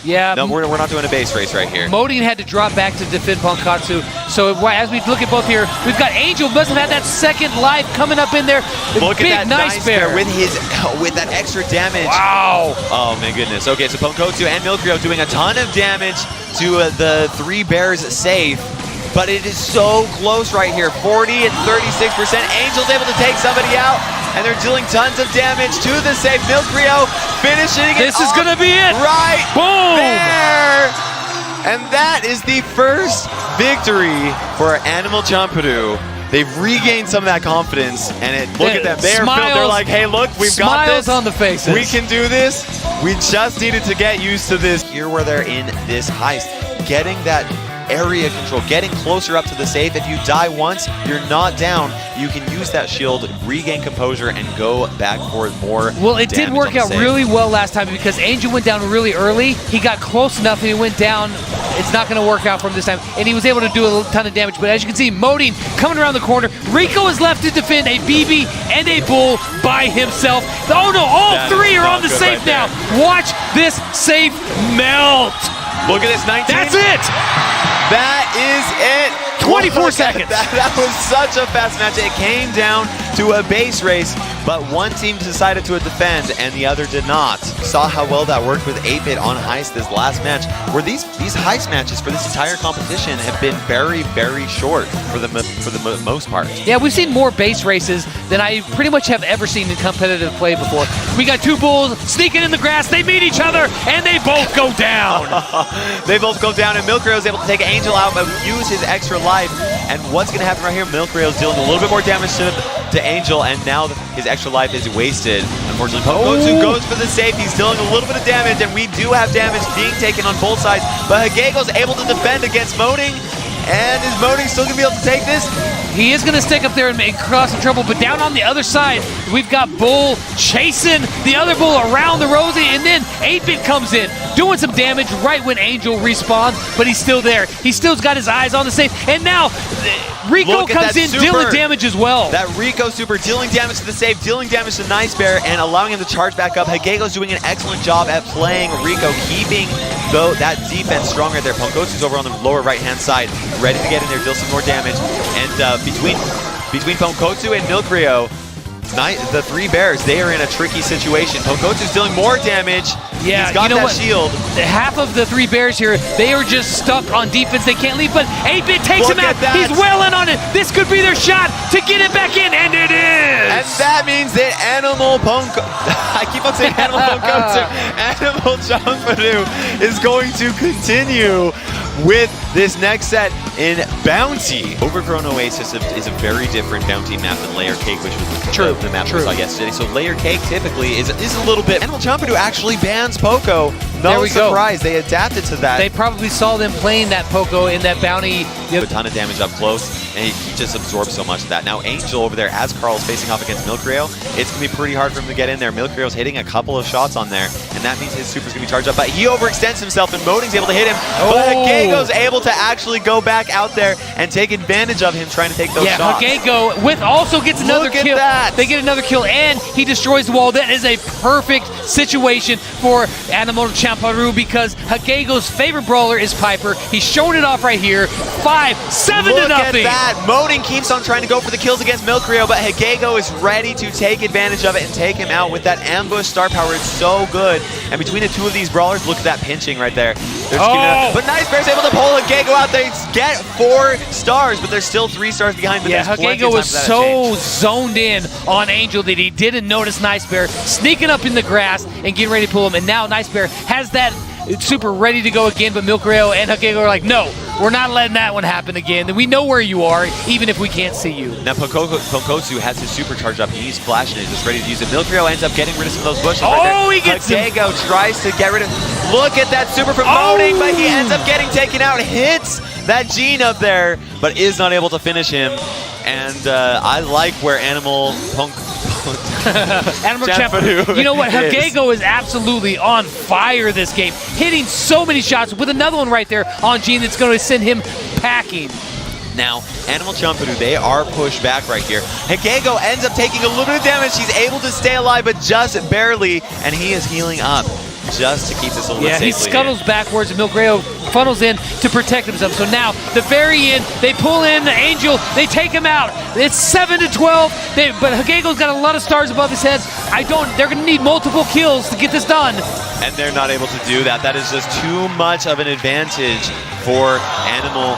Yeah. No, we're not doing a base race right here. Moding had to drop back to defend Ponkotsu. So as we look at both here, we've got Angel must have had that second life coming up in there. Look Big at that Nice Bear with that extra damage. Wow. Oh my goodness. Okay, so Ponkotsu and Milkrio doing a ton of damage to the 3 Bears safe. But it is so close right here. 40 and 36%. Angel's able to take somebody out. and they're dealing tons of damage to the safe. Milkrio finishing it. This is going to be it. Right Boom. there. And that is the first victory for Animal Champadu. They've regained some of that confidence, and look at them. They're like, hey, look, we've got this. Smiles on the faces. We can do this. We just needed to get used to this. Here where they're in this heist, getting that area control, getting closer up to the safe. If you die once, you're not down. You can use that shield, regain composure, and go back for more. Well, it did work out really well last time because Angel went down really early. He got close enough and he went down. It's not going to work out for him this time. And he was able to do a ton of damage. But as you can see, Modine coming around the corner. Rico is left to defend a BB and a Bull by himself. Oh no, all three are on the safe now. Watch this safe melt. Look at this, 19. That's it. That is it. 24 seconds. That was such a fast match. It came down to a base race, but one team decided to defend and the other did not. Saw how well that worked with 8-Bit on Heist this last match, where these Heist matches for this entire competition have been very, very short for the most part. Yeah, we've seen more base races than I pretty much have ever seen in competitive play before. We got two Bulls sneaking in the grass. They meet each other and they both go down. They both go down, and Milkrio is able to take Angel out but use his extra life. And what's going to happen right here? Milkrio is dealing a little bit more damage to Angel, and now his extra life is wasted. Unfortunately, Pokotsu goes for the safe. He's dealing a little bit of damage, and we do have damage being taken on both sides. But Hagego's able to defend against Moding. And is Moding still going to be able to take this? He is going to stick up there and cause some trouble, but down on the other side, we've got Bull chasing the other Bull around the Rosie, and then 8-Bit comes in, doing some damage right when Angel respawns, but he's still there. He still's got his eyes on the safe, and now Rico comes in dealing damage as well. That Rico super dealing damage to the safe, dealing damage to Nice Bear, and allowing him to charge back up. Hagego's doing an excellent job at playing Rico, keeping that defense strong right there. Punkotsu's over on the lower right-hand side, ready to get in there, deal some more damage. And between Punkotsu and Milkrio, the three bears, they are in a tricky situation. Punkotsu's dealing more damage. Yeah, he's got that shield. Half of the three bears here, they are just stuck on defense. They can't leave, but 8-Bit takes him out. He's well in on it. This could be their shot to get it back in, and it is. And that means that I keep on saying Animal Punkotsu. Animal Champadu is going to continue with this next set in Bounty. Overgrown Oasis is a very different Bounty map than Layer Cake, which was the map we saw yesterday. So Layer Cake typically is a little bit. Animal Champadu actually bans Poco. No surprise, they adapted to that. They probably saw them playing that Poco in that Bounty. A ton of damage up close, and he just absorbs so much of that. Now Angel over there, as Carl's facing off against Milkrio, it's going to be pretty hard for him to get in there. Milkrio's hitting a couple of shots on there, and that means his super's going to be charged up, but he overextends himself, and Moding's able to hit him. But Hagego's able to actually go back out there and take advantage of him trying to take those shots. Hagego also gets another kill. Look at that. They get another kill, and he destroys the wall. That is a perfect situation for Animal Champadu because Hagego's favorite brawler is Piper. He's showing it off right here. 5-7 to nothing. Look at that. Moding keeps on trying to go for the kills against Milkrio, but Hagego is ready to take advantage of it and take him out with that ambush star power. It's so good. And between the two of these brawlers, look at that pinching right there. But Nice Bear's able to pull Hagego out. They get 4 stars, but there's still 3 stars behind. But Hagego was so zoned in on Angel that he didn't notice Nice Bear sneaking up in the grass and getting ready to pull him. And now Nice Bear has that super ready to go again, but Milkrio and Hagego are like, no, we're not letting that one happen again. We know where you are, even if we can't see you. Now Punkotsu has his super charge up. He's flashing it, just ready to use it. Milkrio ends up getting rid of some of those bushes he gets Hagego tries to get rid of. Look at that super from Moding, but he ends up getting taken out. Hits that Gene up there, but is not able to finish him. And I like where Animal Champadu. You know what? Hagego is absolutely on fire this game, hitting so many shots with another one right there on Gene that's going to send him packing. Now, Animal Champadu, they are pushed back right here. Hagego ends up taking a little bit of damage. He's able to stay alive, but just barely, and he is healing up just to keep this a little safely. He scuttles backwards, and Milkrio funnels in to protect himself. So now, the very end, they pull in the Angel, they take him out. It's 7-12, but Hagego's got a lot of stars above his head. They're going to need multiple kills to get this done. And they're not able to do that. That is just too much of an advantage for Animal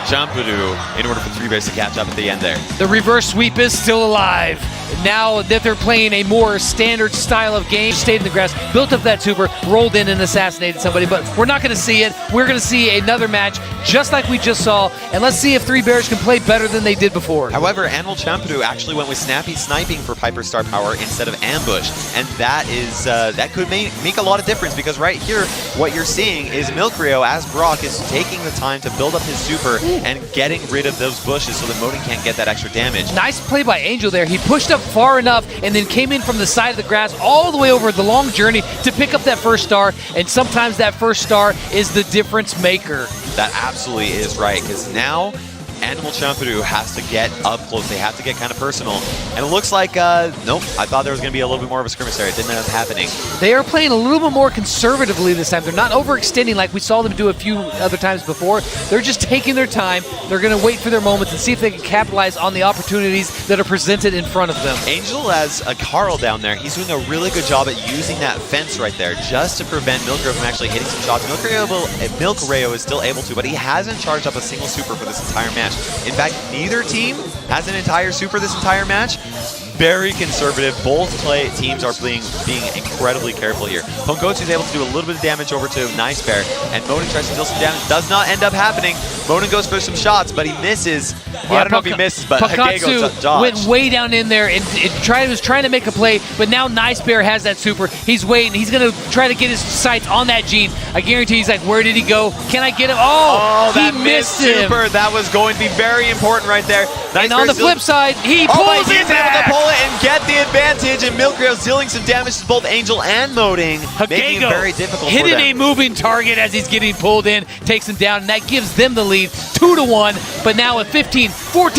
Champadu in order for 3 bears to catch up at the end there. The reverse sweep is still alive. now that they're playing a more standard style of game, stayed in the grass, built up that super, rolled in and assassinated somebody. But we're not going to see it. We're going to see another match just like we just saw, and let's see if Three Bears can play better than they did before. However, Animal Champadoo actually went with snappy sniping for Piper Star Power instead of ambush, and that is that could make a lot of difference, because right here what you're seeing is Milkrio as Brock is taking the time to build up his super and getting rid of those bushes so that Moding can't get that extra damage. Nice play by Angel there. He pushed up far enough and then came in from the side of the grass all the way over the long journey to pick up that first star, and sometimes that first star is the difference maker. That absolutely is right, because now Animal Champadoo has to get up close. They have to get kind of personal. And it looks like, nope, I thought there was going to be a little bit more of a skirmish there. It didn't end up happening. They are playing a little bit more conservatively this time. They're not overextending like we saw them do a few other times before. They're just taking their time. They're going to wait for their moments and see if they can capitalize on the opportunities that are presented in front of them. Angel has a Carl down there. He's doing a really good job at using that fence right there just to prevent Milkrio from actually hitting some shots. Milkrio is still able to, but he hasn't charged up a single super for this entire match. In fact, neither team has an entire super this entire match. Very conservative. Both teams are being incredibly careful here. Ponkotsu is able to do a little bit of damage over to Nice Bear, and Moding tries to deal some damage. Does not end up happening. Moding goes for some shots, but he misses. Well, I don't know if he misses, but Hagego dodged. Went way down in there and was trying to make a play, but now Nice Bear has that super. He's waiting. He's going to try to get his sights on that Gene. I guarantee he's like, where did he go? Can I get him? Oh, that he missed him. Super. That was going to be very important right there. Nice, and on the flip side, he pulls it back. Able to pull it and get the advantage, and Milkrio's dealing some damage to both Angel and Moding, making it very difficult for them. Hitting a moving target as he's getting pulled in, takes him down, and that gives them the lead 2-1. But now with 14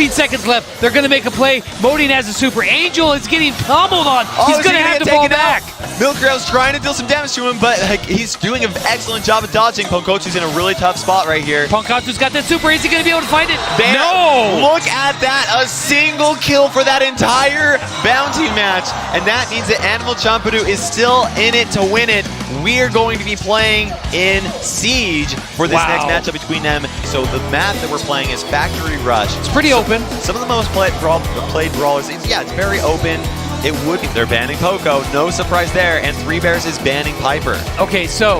seconds left, they're going to make a play. Moding has a super. Angel is getting pummeled on. He's going to have to fall back. Milkrio's trying to deal some damage to him, but he's doing an excellent job of dodging. Ponkotsu's in a really tough spot right here. Ponkotsu's got that super. Is he going to be able to find it? No! Look at that. A single kill for that entire bounty match, and that means that Animal Champadoo is still in it to win it. We're going to be playing in Siege for this next matchup between them. So the map that we're playing is Factory Rush. It's pretty open. Some of the most played brawlers, yeah, it's very open. It would be. They're banning Poco, no surprise there, and Three Bears is banning Piper. Okay, so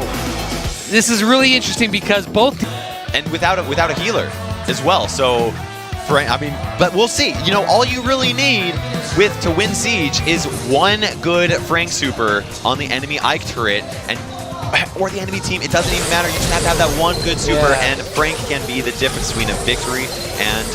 this is really interesting because both, and without a healer as well. So, but we'll see. You know, all you really need to win Siege is one good Frank super on the enemy Ike turret, or the enemy team. It doesn't even matter. You just have to have that one good super, and Frank can be the difference between a victory and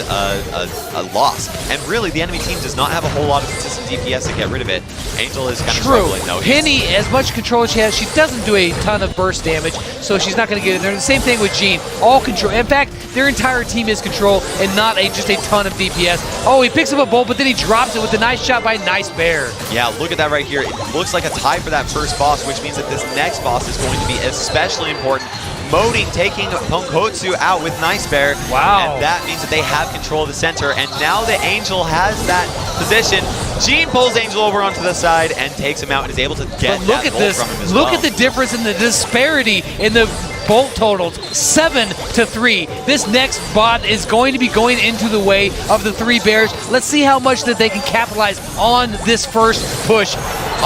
a loss. And really, the enemy team does not have a whole lot of consistent DPS to get rid of it. Angel is kind of struggling, though. Penny, as much control as she has, she doesn't do a ton of burst damage, so she's not going to get in there. The same thing with Gene. All control. In fact, their entire team is control and not just a ton of DPS. Oh, he picks up a bolt, but then he drops it with a nice shot by Nice Bear. Yeah, look at that right here. It looks like a tie for that first boss, which means that this next boss is going to be especially important. Moding taking Ponkotsu out with Nice Bear. Wow. And that means that they have control of the center. And now that Angel has that position, Gene pulls Angel over onto the side and takes him out and is able to get that bolt from him as well. Look at the difference in the disparity in the bolt totals. 7-3. This next bot is going to be going into the way of the Three Bears. Let's see how much that they can capitalize on this first push.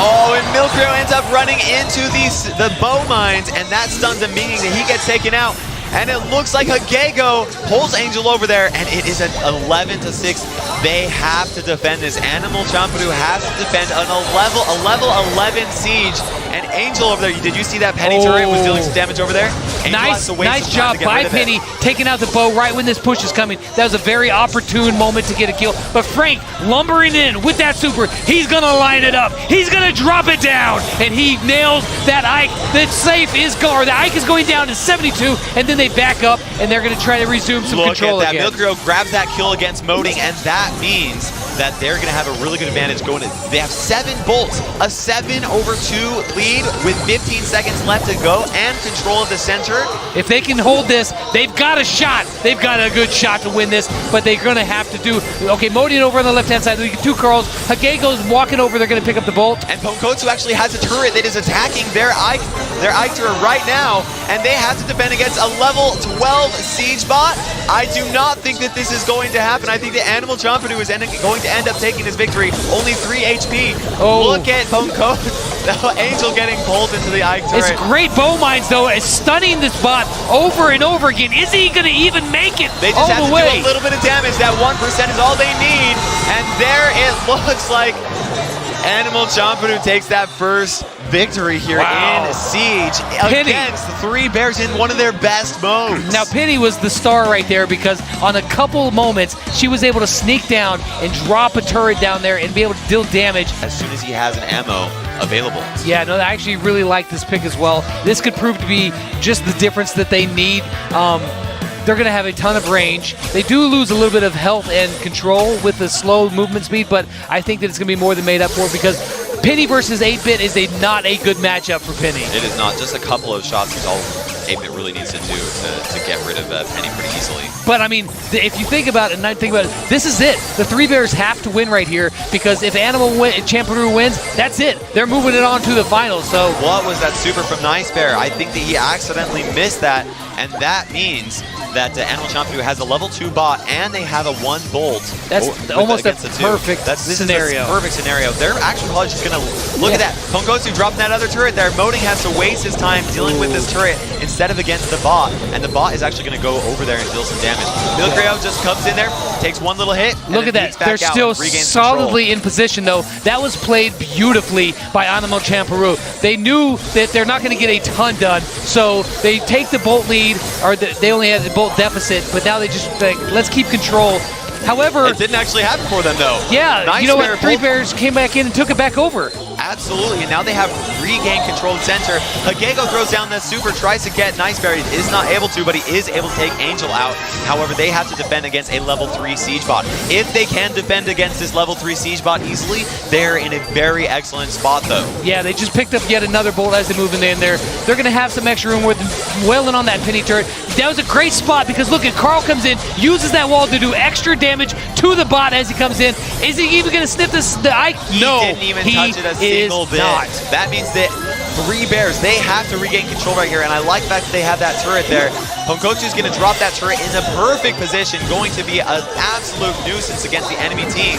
Oh, and Milkrio ends up running into the bow mines, and that stuns him, meaning that he gets taken out. And it looks like Hagego pulls Angel over there, and it is an 11-6. They have to defend this. Animal Champadoo has to defend a level 11 Siege. And Angel over there, did you see that Penny turret was dealing some damage over there? Nice job by Penny, taking out the bow right when this push is coming. That was a very opportune moment to get a kill. But Frank lumbering in with that super. He's going to line it up. He's going to drop it down. And he nails that Ike. The Ike is going down to 72. And then they back up, and they're going to try to resume some control again. Look at that. Milkrio grabs that kill against Moding, and that means that they're going to have a really good advantage going in. They have 7 bolts, a 7-2 lead with 15 seconds left to go, and control of the center. If they can hold this, they've got a shot. They've got a good shot to win this, but they're going to have to do... Okay, Moding over on the left-hand side. We get 2 Carls. Hagego's walking over. They're going to pick up the bolt. And Ponkotsu actually has a turret that is attacking their Ike turret right now, and they have to defend against a level 12 Siege bot. I do not think that this is going to happen. I think that Animal Champadu is going to end up taking this victory. Only 3 HP. Oh. Look at Bunko. Angel getting pulled into the Ike turret. It's great bow mines, though, is stunning this bot over and over again. Is he going to even make it They just all have the to way? do a little bit of damage. That 1% is all they need. And there it looks like Animal Champadu takes that first victory here in Siege against the 3 bears in one of their best modes. Now, Penny was the star right there because on a couple moments, she was able to sneak down and drop a turret down there and be able to deal damage. As soon as he has an ammo available. Yeah, no, I actually really like this pick as well. This could prove to be just the difference that they need. They're going to have a ton of range. They do lose a little bit of health and control with the slow movement speed, but I think that it's going to be more than made up for because Penny versus 8-Bit is not a good matchup for Penny. It is not. Just a couple of shots is all 8-Bit really needs to do to get rid of Penny pretty easily. But, I mean, if you think about it, and I think about it, this is it. The 3 bears have to win right here because if Champadu wins, that's it. They're moving it on to the finals. So what was that super from Nice Bear? I think that he accidentally missed that, and that means that Animal Champadu has a level 2 bot and they have a 1 bolt. That's almost a perfect scenario. This is a perfect scenario. They're actually probably just going to look at that. Pongosu dropping that other turret there. Moting has to waste his time dealing with this turret instead of against the bot, and the bot is actually going to go over there and deal some damage. Milcreo just comes in there, takes 1 little hit. Look at that. They're still solidly in position, though. That was played beautifully by Animal Champadu. They knew that they're not going to get a ton done, so they take the bolt lead, or they only had the bolt deficit, but now they just like, let's keep control. However, it didn't actually happen for them though. Yeah, Nice you know what? 3 bears came back in and took it back over. Absolutely, and now they have regained control of center. Hagego throws down the super, tries to get Nice Bear. He is not able to, but he is able to take Angel out. However, they have to defend against a level 3 siege bot. If they can defend against this level 3 siege bot easily, they're in a very excellent spot though. Yeah, they just picked up yet another bolt as they move in there. They're going to have some extra room with well in on that Penny turret. That was a great spot because look at Carl comes in, uses that wall to do extra damage to the bot as he comes in. Is he even going to sniff the Ike? No, he didn't even touch it a single bit. Not. That means that 3 bears, they have to regain control right here, and I like the fact that they have that turret there. Ponkochu's going to drop that turret in the perfect position, going to be an absolute nuisance against the enemy team.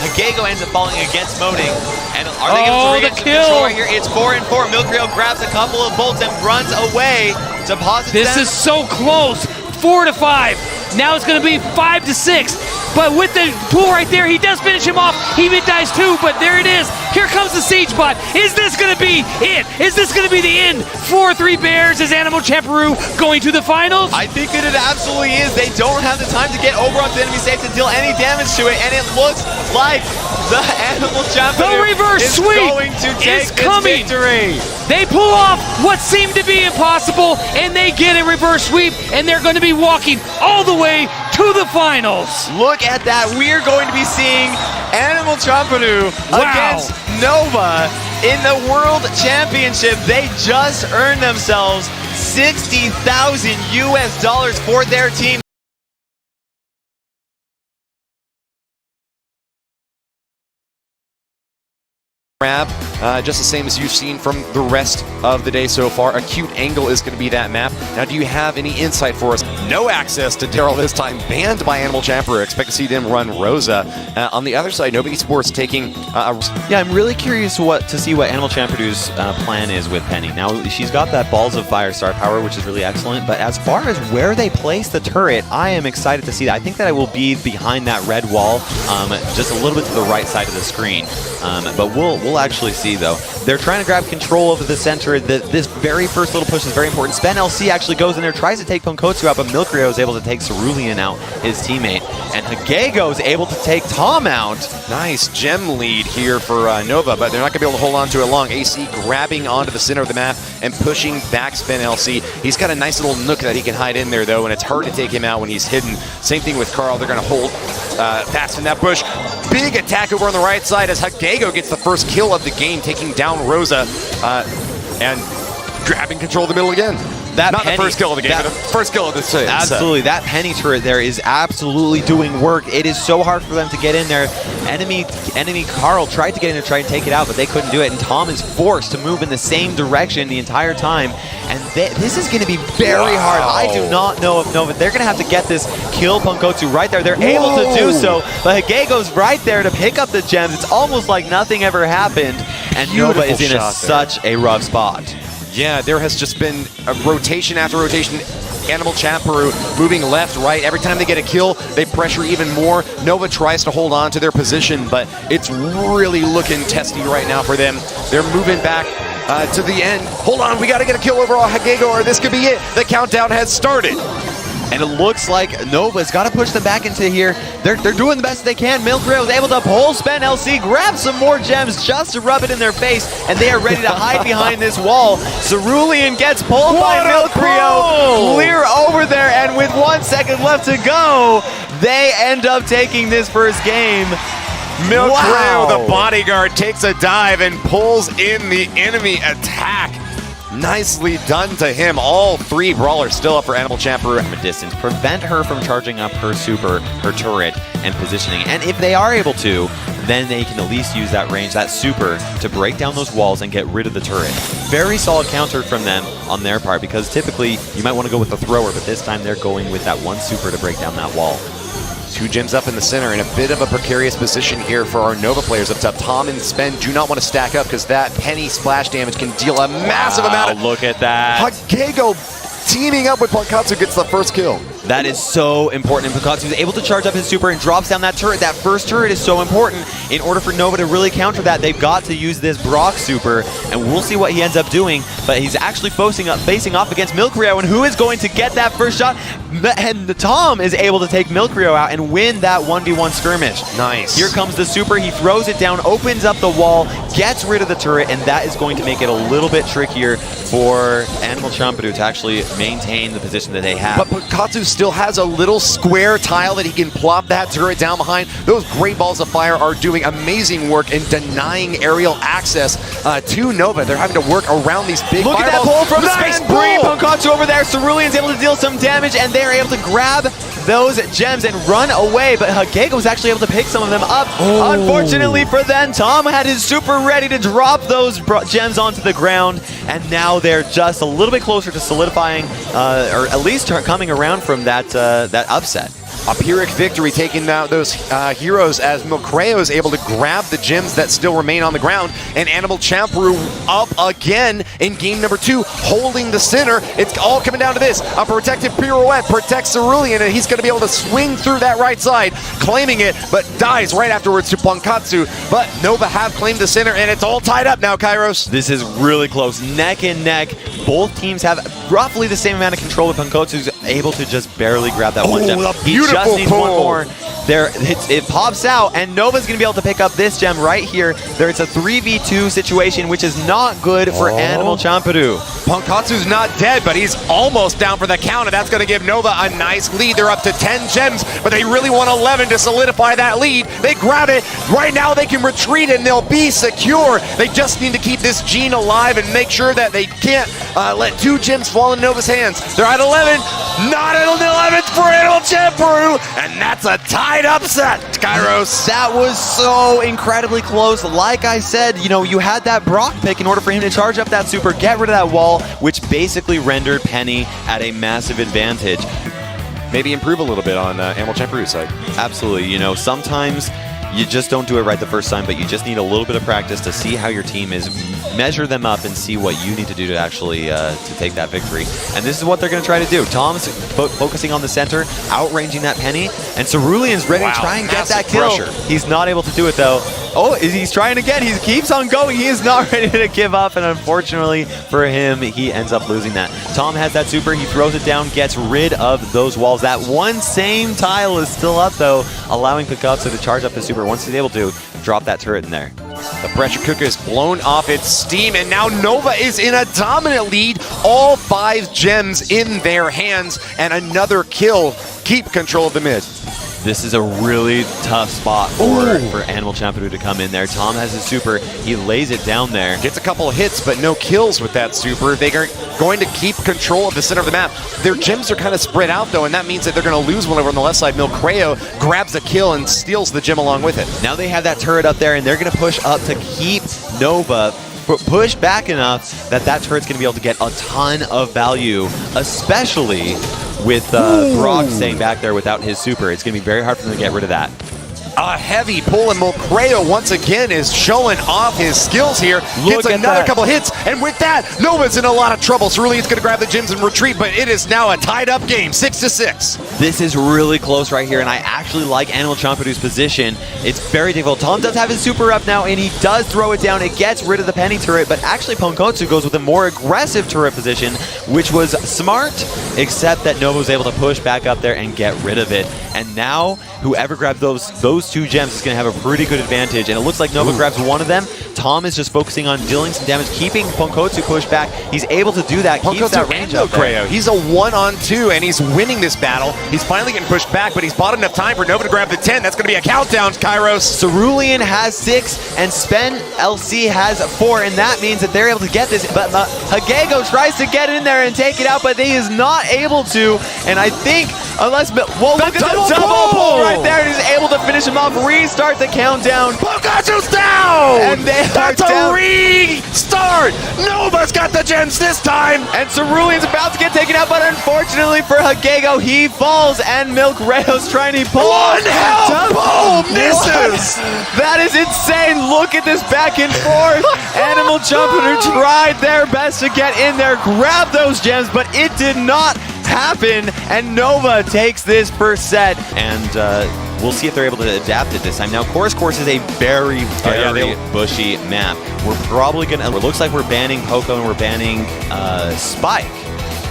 Hagego ends up falling against Moting, and are they going to regain control right here? It's 4 and 4. Milcreo grabs a couple of bolts and runs away. Deposits This is so close. 4 to 5. Now it's going to be 5 to 6. But with the pool right there, he does finish him off. He mid-dies too, but there it is. Here comes the siege bot. Is this going to be it? Is this going to be the end for 3 bears? Is Animal Champadu going to the finals? I think that it absolutely is. They don't have the time to get over onto the enemy safe to deal any damage to it, and it looks like the Animal Champadu is going to take this victory. They pull off what seemed to be impossible, and they get a reverse sweep, and they're going to be walking all the way to the finals. Look at that. We are going to be seeing Animal Champadu against Nova in the World Championship. They just earned themselves $60,000 for their team. Just the same as you've seen from the rest of the day so far. Acute Angle is going to be that map. Now, do you have any insight for us? No access to Daryl this time, banned by Animal Champadu. Expect to see them run Rosa. On the other side, Nobody Sports taking Yeah, I'm really curious to see what Animal Champadu's plan is with Penny. Now, she's got that Balls of Fire star power, which is really excellent, but as far as where they place the turret, I am excited to see that. I think that I will be behind that red wall, just a little bit to the right side of the screen. But we'll actually see, though. They're trying to grab control of the center. This very first little push is very important. Spen LC actually goes in there, tries to take Ponkotsu out, but Milcreo is able to take Cerulean out, his teammate. And Hagego is able to take Tom out. nice gem lead here for Nova, but they're not going to be able to hold on to it long. AC grabbing onto the center of the map and pushing back Spen LC. He's got a nice little nook that he can hide in there, though, and it's hard to take him out when he's hidden. Same thing with Carl. They're going to hold fast in that bush. Big attack over on the right side as Hagego gets the first kill of the game, taking down Rosa and grabbing control of the middle again. That Not penny, the first kill of the game, but the first kill of the set. Absolutely. That penny turret there is absolutely doing work. It is so hard for them to get in there. Enemy Carl tried to get in to try and take it out, but they couldn't do it. And Tom is forced to move in the same direction the entire time. And this is going to be very hard. I do not know if Nova, they're going to have to get this kill Punkotsu right there. They're able to do so, but Hagego's right there to pick up the gems. It's almost like nothing ever happened. And Nova is in such a rough spot. Yeah, there has just been a rotation after rotation. Animal Champeru moving left, right. Every time they get a kill, they pressure even more. Nova tries to hold on to their position, but it's really looking testy right now for them. They're moving back to the end. Hold on, we got to get a kill overall Hagego, or this could be it. The countdown has started. And it looks like Nova's got to push them back into here. They're doing the best they can. Milkray was able to pull Spen LC, grab some more gems just to rub it in their face, and they are ready to hide behind this wall. Cerulean gets pulled by Milkray, clear over there, and with 1 second left to go, they end up taking this first game. Milkray, the bodyguard, takes a dive and pulls in the enemy attack. Nicely done to him. All three brawlers still up for Animal Champeru. From a distance, prevent her from charging up her super, her turret, and positioning. And if they are able to, then they can at least use that range, that super, to break down those walls and get rid of the turret. Very solid counter from them on their part, because typically you might want to go with the thrower, but this time they're going with that one super to break down that wall. Two gems up in the center, in a bit of a precarious position here for our Nova players up top. Tom and Spen do not want to stack up because that penny splash damage can deal a massive amount of... Look at that. Hagego teaming up with Punkotsu gets the first kill. That is so important. And Punkotsu is able to charge up his super and drops down that turret. That first turret is so important. In order for Nova to really counter that, they've got to use this Brock super, and we'll see what he ends up doing. But he's actually facing off against Milkrio, and who is going to get that first shot? And Tom is able to take Milkrio out and win that 1v1 skirmish. Nice. Here comes the super. He throws it down, opens up the wall, gets rid of the turret, and that is going to make it a little bit trickier for Animal Champeru to actually maintain the position that they have. But Punkotsu still has a little square tile that he can plop that turret down behind. Those great balls of fire are doing amazing work in denying aerial access to Nova. They're having to work around these big Look at that fireballs. pull from Nice Spen. pull! Punkotsu over there. Cerulean's able to deal some damage, and they are able to grab those gems and run away, but Hagego was actually able to pick some of them up. Unfortunately for them, Tom had his super ready to drop those gems onto the ground, and now they're just a little bit closer to solidifying, or at least coming around from that upset. A Pyrrhic victory taking out those heroes as Milcreo is able to grab the gems that still remain on the ground, and Animal Champeru up again in game number 2, holding the center. It's all coming down to this. A protective pirouette protects Cerulean, and he's going to be able to swing through that right side, claiming it, but dies right afterwards to Punkotsu. But Nova have claimed the center, and it's all tied up now, Kairos. This is really close, neck and neck. Both teams have roughly the same amount of control, with Punkotsu's able to just barely grab that one gem. He just needs one more. There, it pops out, and Nova's going to be able to pick up this gem right here. It's a 3v2 situation, which is not good for Animal Champeru. Punkotsu's not dead, but he's almost down for the count, and that's going to give Nova a nice lead. They're up to 10 gems, but they really want 11 to solidify that lead. They grab it. Right now they can retreat, and they'll be secure. They just need to keep this gene alive and make sure that they can't let 2 gems fall in Nova's hands. They're at 11. Not at 11 for Animal Champeru, and that's a tied upset, Kairos. That was so incredibly close. Like I said, you had that Brock pick in order for him to charge up that super, get rid of that wall, which basically rendered Penny at a massive advantage. Maybe improve a little bit on Animal Champeru's side. Absolutely. Sometimes you just don't do it right the first time, but you just need a little bit of practice to see how your team is, measure them up, and see what you need to do to actually to take that victory. And this is what they're going to try to do. Tom's focusing on the center, outranging that Penny, and Cerulean's ready to try and get that kill. Pressure. He's not able to do it, though. Oh, he's trying again. He keeps on going. He is not ready to give up, and unfortunately for him, he ends up losing that. Tom has that super. He throws it down, gets rid of those walls. That one same tile is still up, though, allowing Punkotsu to charge up his super. Once he's able to, drop that turret in there. The pressure cooker is blown off its steam, and now Nova is in a dominant lead. All 5 gems in their hands, and another kill. Keep control of the mid. This is a really tough spot for Animal Champion to come in there. Tom has his super. He lays it down there. Gets a couple of hits, but no kills with that super. They are going to keep control of the center of the map. Their gems are kind of spread out, though, and that means that they're going to lose one over on the left side. Milcreo grabs a kill and steals the gem along with it. Now they have that turret up there, and they're going to push up to keep Nova push back enough that turret's going to be able to get a ton of value, especially with Brock staying back there without his super. It's going to be very hard for them to get rid of that. A heavy pull, and Milcreo once again is showing off his skills here. Gets another couple hits, and with that, Nova's in a lot of trouble. Cerulean's going to grab the gems and retreat, but it is now a tied-up game, 6-6. This is really close right here, and I actually like Animal Champidu's position. It's very difficult. Tom does have his super up now, and he does throw it down. It gets rid of the Penny turret, but actually Ponkotsu goes with a more aggressive turret position, which was smart, except that Nova was able to push back up there and get rid of it. And now, whoever grabs those two gems is going to have a pretty good advantage, and it looks like Nova grabs one of them. Tom is just focusing on dealing some damage, keeping Ponkotsu pushed back. He's able to do that, keeps that range up there. He's a 1-on-2, and he's winning this battle. He's finally getting pushed back, but he's bought enough time for Nova to grab the 10. That's going to be a countdown, Kairos. Cerulean has 6, and Spen LC has 4, and that means that they're able to get this, but Hagego tries to get in there and take it out, but he is not able to, and I think, unless, whoa, look at the double pull right there, and he's able to finish him off, restart the countdown. Ponkotsu's down! And that's a restart! Nova's got the gems this time! And Cerulean's about to get taken out, but unfortunately for Hagego, he falls, and Milcreo's trying to pull one health! Boom! Misses! That is insane! Look at this back and forth! Animal Champion tried their best to get in there, grab those gems, but it did not happen, and Nova takes this first set, and we'll see if they're able to adapt it this time. Now, Course is a very bushy map. We're probably gonna, it looks like we're banning Poco and we're banning Spike.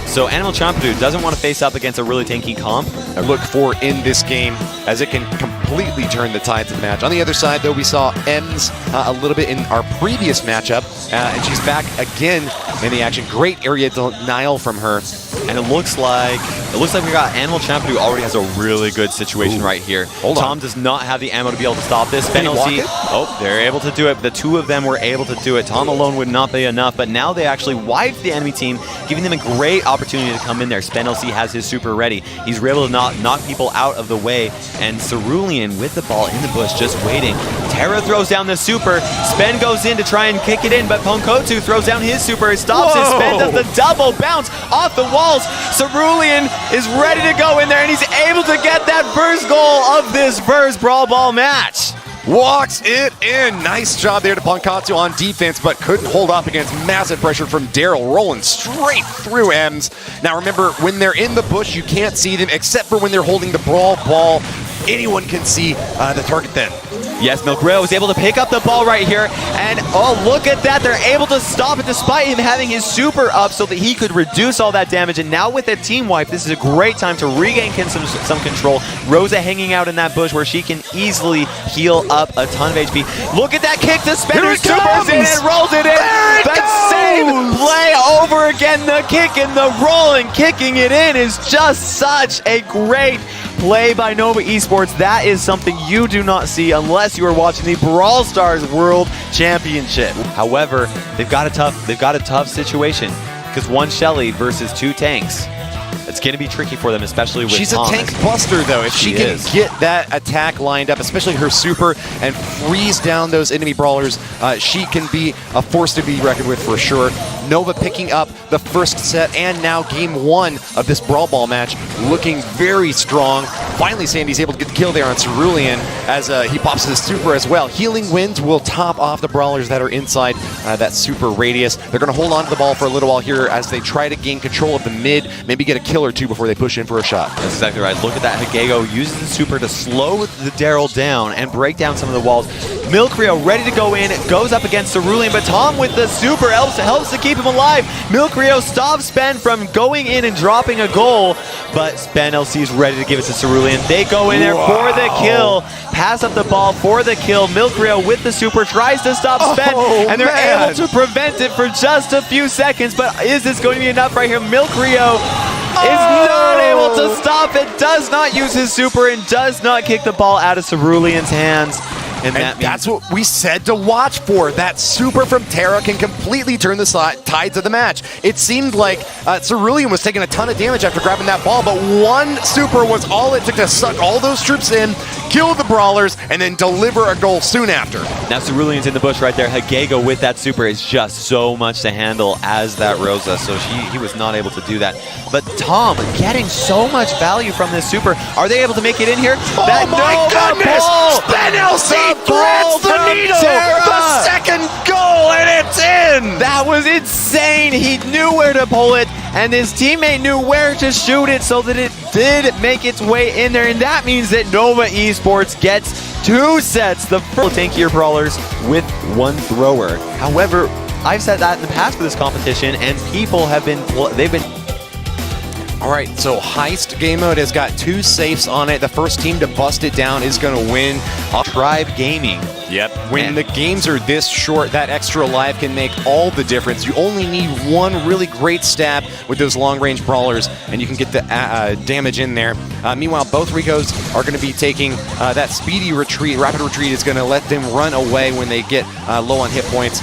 So Animal Champion doesn't want to face up against a really tanky comp. I look for in this game as it can completely turn the tides of the match. On the other side, though, we saw Ems a little bit in our previous matchup, and she's back again in the action. Great area denial from her. And it looks like we got Animal Champion who already has a really good situation right here. Tom does not have the ammo to be able to stop this. Penalty. Oh, they're able to do it. The two of them were able to do it. Tom alone would not be enough, but now they actually wiped the enemy team, giving them a great opportunity to come in there. SpenLC has his super ready. He's able to knock people out of the way, and Cerulean with the ball in the bush, just waiting. Terra throws down the super. Spen goes in to try and kick it in, but Ponkotsu throws down his super. Stops it. Spen does the double bounce off the walls. Cerulean is ready to go in there, and he's able to get that first goal of this first Brawl Ball match. Walks it in. Nice job there to Ponkotsu on defense, but couldn't hold up against massive pressure from Daryl, rolling straight through Ems. Now remember, when they're in the bush, you can't see them, except for when they're holding the Brawl Ball. Anyone can see the target then. Yes, Milcreo was able to pick up the ball right here, and oh, look at that. They're able to stop it despite him having his super up so that he could reduce all that damage. And now with a team wipe, this is a great time to regain some control. Rosa hanging out in that bush where she can easily heal up a ton of HP. Look at that kick to Spender, supers in and rolls it in. The same play over again. The kick and the roll and kicking it in is just such a great play by Nova Esports. That is something you do not see unless you are watching the Brawl Stars World Championship. However, they've got a tough situation because one Shelly versus two tanks. It's going to be tricky for them, especially with She's Thomas. a tank buster, though. If she can get that attack lined up, especially her super, and freeze down those enemy brawlers, she can be a force to be reckoned with for sure. Nova picking up the first set and now game one of this Brawl Ball match, looking very strong. Finally, Sandy's able to get the kill there on Cerulean as he pops his super as well. Healing Winds will top off the brawlers that are inside that super radius. They're going to hold on to the ball for a little while here as they try to gain control of the mid, maybe get a kill or two before they push in for a shot. That's exactly right. Look at that. Hagego uses the super to slow the Daryl down and break down some of the walls. Milcreo ready to go in, goes up against Cerulean, but Tom with the super helps to keep him alive. Milcreo stops Spen from going in and dropping a goal, but Spen LC is ready to give it to Cerulean. They go in there for the kill, pass up the ball for the kill. Milcreo with the super tries to stop Spen, and they're able to prevent it for just a few seconds, but is this going to be enough right here? Milcreo is not able to stop enough and does not use his super and does not kick the ball out of Cerulean's hands. And that's what we said to watch for. That super from Terra can completely turn the tides of the match. It seemed like Cerulean was taking a ton of damage after grabbing that ball, but one super was all it took to suck all those troops in, kill the brawlers, and then deliver a goal soon after. Now Cerulean's in the bush right there. Hagego with that super is just so much to handle as that Rosa, so he was not able to do that. But Tom getting so much value from this super. Are they able to make it in here? Oh my goodness! SpenLC threads the needle! The second goal, and it's in! That was insane! He knew where to pull it, and his teammate knew where to shoot it so that it did make its way in there, and that means that Nova Esports gets 2 sets. The first tankier brawlers with 1 thrower. However, I've said that in the past for this competition, and people have been, All right, so Heist game mode has got 2 safes on it. The first team to bust it down is going to win. Tribe Gaming. Yep. When the games are this short, that extra life can make all the difference. You only need 1 really great stab with those long-range brawlers, and you can get the damage in there. Meanwhile, both Ricos are going to be taking that speedy retreat. Rapid retreat is going to let them run away when they get low on hit points.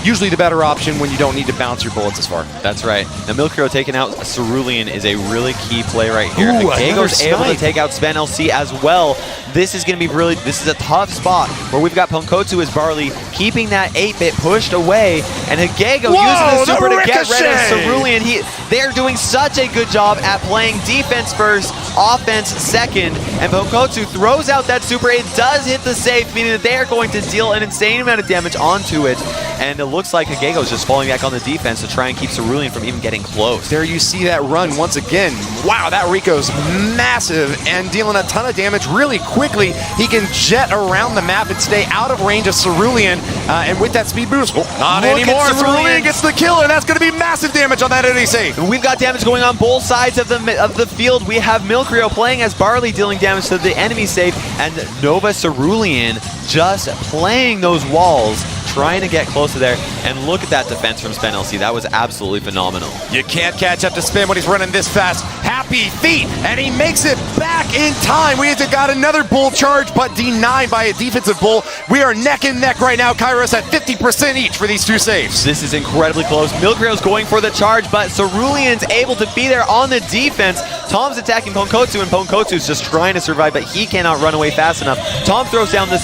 Usually the better option when you don't need to bounce your bullets as far. That's right. Now Milkro taking out Cerulean is a really key play right here. Ooh, Hagego's able to take out SpenLC as well. This is going to be this is a tough spot where we've got Ponkotsu as Barley keeping that 8-bit pushed away, and Hagego using the super to get rid of Cerulean. They're doing such a good job at playing defense first, offense second, and Ponkotsu throws out that super. It does hit the safe, meaning that they are going to deal an insane amount of damage onto it, and it looks like Hagego's just falling back on the defense to try and keep Cerulean from even getting close. There you see that run once again. Wow, that Rico's massive and dealing a ton of damage really quickly. He can jet around the map and stay out of range of Cerulean, and with that speed boost, not anymore. Cerulean gets the kill, and that's going to be massive damage on that enemy safe. We've got damage going on both sides of the field. We have Milkrio playing as Barley dealing damage to the enemy safe, and Nova Cerulean just playing those walls, trying to get close to there. And look at that defense from SpenLC. That was absolutely phenomenal. You can't catch up to Spen when he's running this fast. Happy feet, and he makes it back in time. We have got another bull charge, but denied by a defensive bull. We are neck and neck right now. Kairos at 50% each for these 2 saves. This is incredibly close. Milkrio's going for the charge, but Cerulean's able to be there on the defense. Tom's attacking Ponkotsu, and Ponkotsu's just trying to survive, but he cannot run away fast enough. Tom throws down the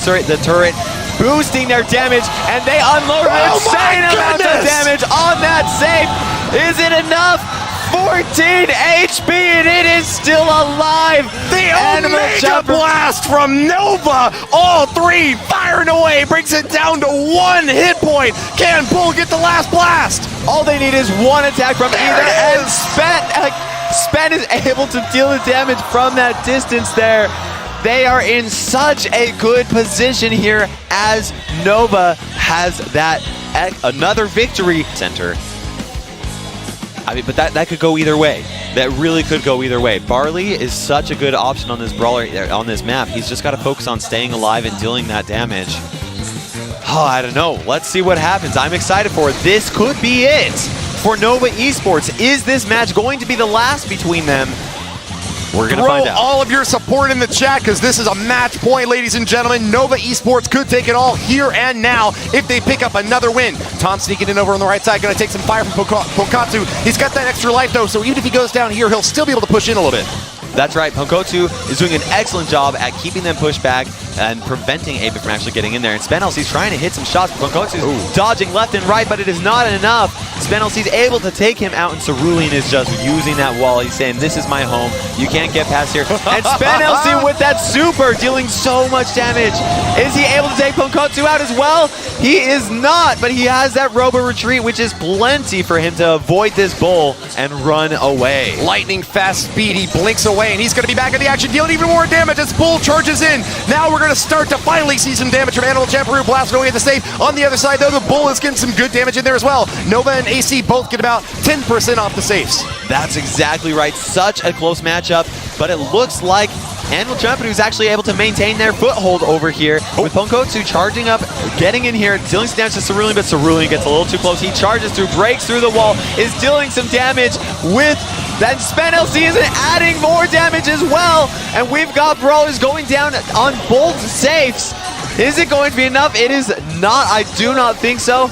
turret, boosting their damage, and they unload an insane amount of damage on that safe. Is it enough? 14 HP, and it is still alive. The Omega Blast from Nova. All 3 firing away, brings it down to 1 hit point. Can Bull get the last blast? All they need is 1 attack from either, and Spen is able to deal the damage from that distance there. They are in such a good position here as Nova has that another victory center. I mean, but that could go either way. That really could go either way. Barley is such a good option on this brawler, on this map. He's just got to focus on staying alive and dealing that damage. Oh, I don't know. Let's see what happens. I'm excited for it. This could be it for Nova Esports. Is this match going to be the last between them? We're going to find out. Throw all of your support in the chat, because this is a match point, ladies and gentlemen. Nova Esports could take it all here and now if they pick up another win. Tom sneaking in over on the right side, going to take some fire from Ponkotsu. He's got that extra life, though, so even if he goes down here, he'll still be able to push in a little bit. That's right. Ponkotsu is doing an excellent job at keeping them pushed back and preventing Abe from actually getting in there. And SpenLC's trying to hit some shots. Ponkotsu's dodging left and right, but it is not enough. SpenLC's able to take him out, and Cerulean is just using that wall. He's saying, this is my home. You can't get past here. And SpenLC with that super dealing so much damage. Is he able to take Ponkotsu out as well? He is not, but he has that Robo Retreat, which is plenty for him to avoid this bull and run away. Lightning fast speed. He blinks away, and he's going to be back in the action, dealing even more damage as Bull charges in. Now we're going to start to finally see some damage from Animal Champeroo. Blast going at the safe. On the other side, though, the Bull is getting some good damage in there as well. Nova and AC both get about 10% off the safes. That's exactly right. Such a close matchup, but it looks like Animal Champeroo is actually able to maintain their foothold over here with Ponkotsu charging up, getting in here, dealing some damage to Cerulean, but Cerulean gets a little too close. He charges through, breaks through the wall, is dealing some damage with Then Spen LC is adding more damage as well. And we've got brawlers going down on both safes. Is it going to be enough? It is not. I do not think so.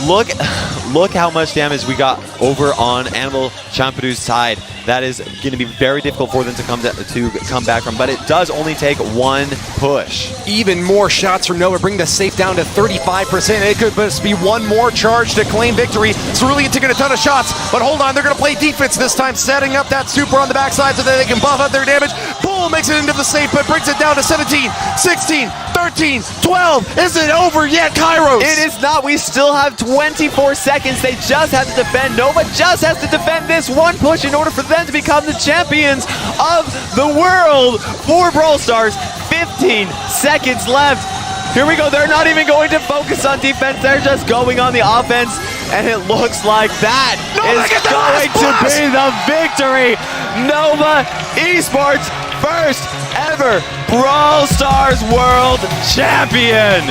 Look how much damage we got over on Animal Champadu's side. That is going to be very difficult for them to come back from, but it does only take one push. Even more shots from Nova bring the safe down to 35%. It could just be one more charge to claim victory. Cerulean taking a ton of shots, but hold on, they're going to play defense this time, setting up that super on the backside so that they can buff up their damage. Boom, makes it into the safe, but brings it down to 17, 16, 13, 12. Is it over yet, Kairos? It is not. We still have 24 seconds. They just have to defend. Nova just has to defend this one push in order for them to become the champions of the world for Brawl Stars. 15 seconds left. Here we go. They're not even going to focus on defense. They're just going on the offense. And it looks like that is going to be the victory. Nova Esports first ever Brawl Stars World Champion.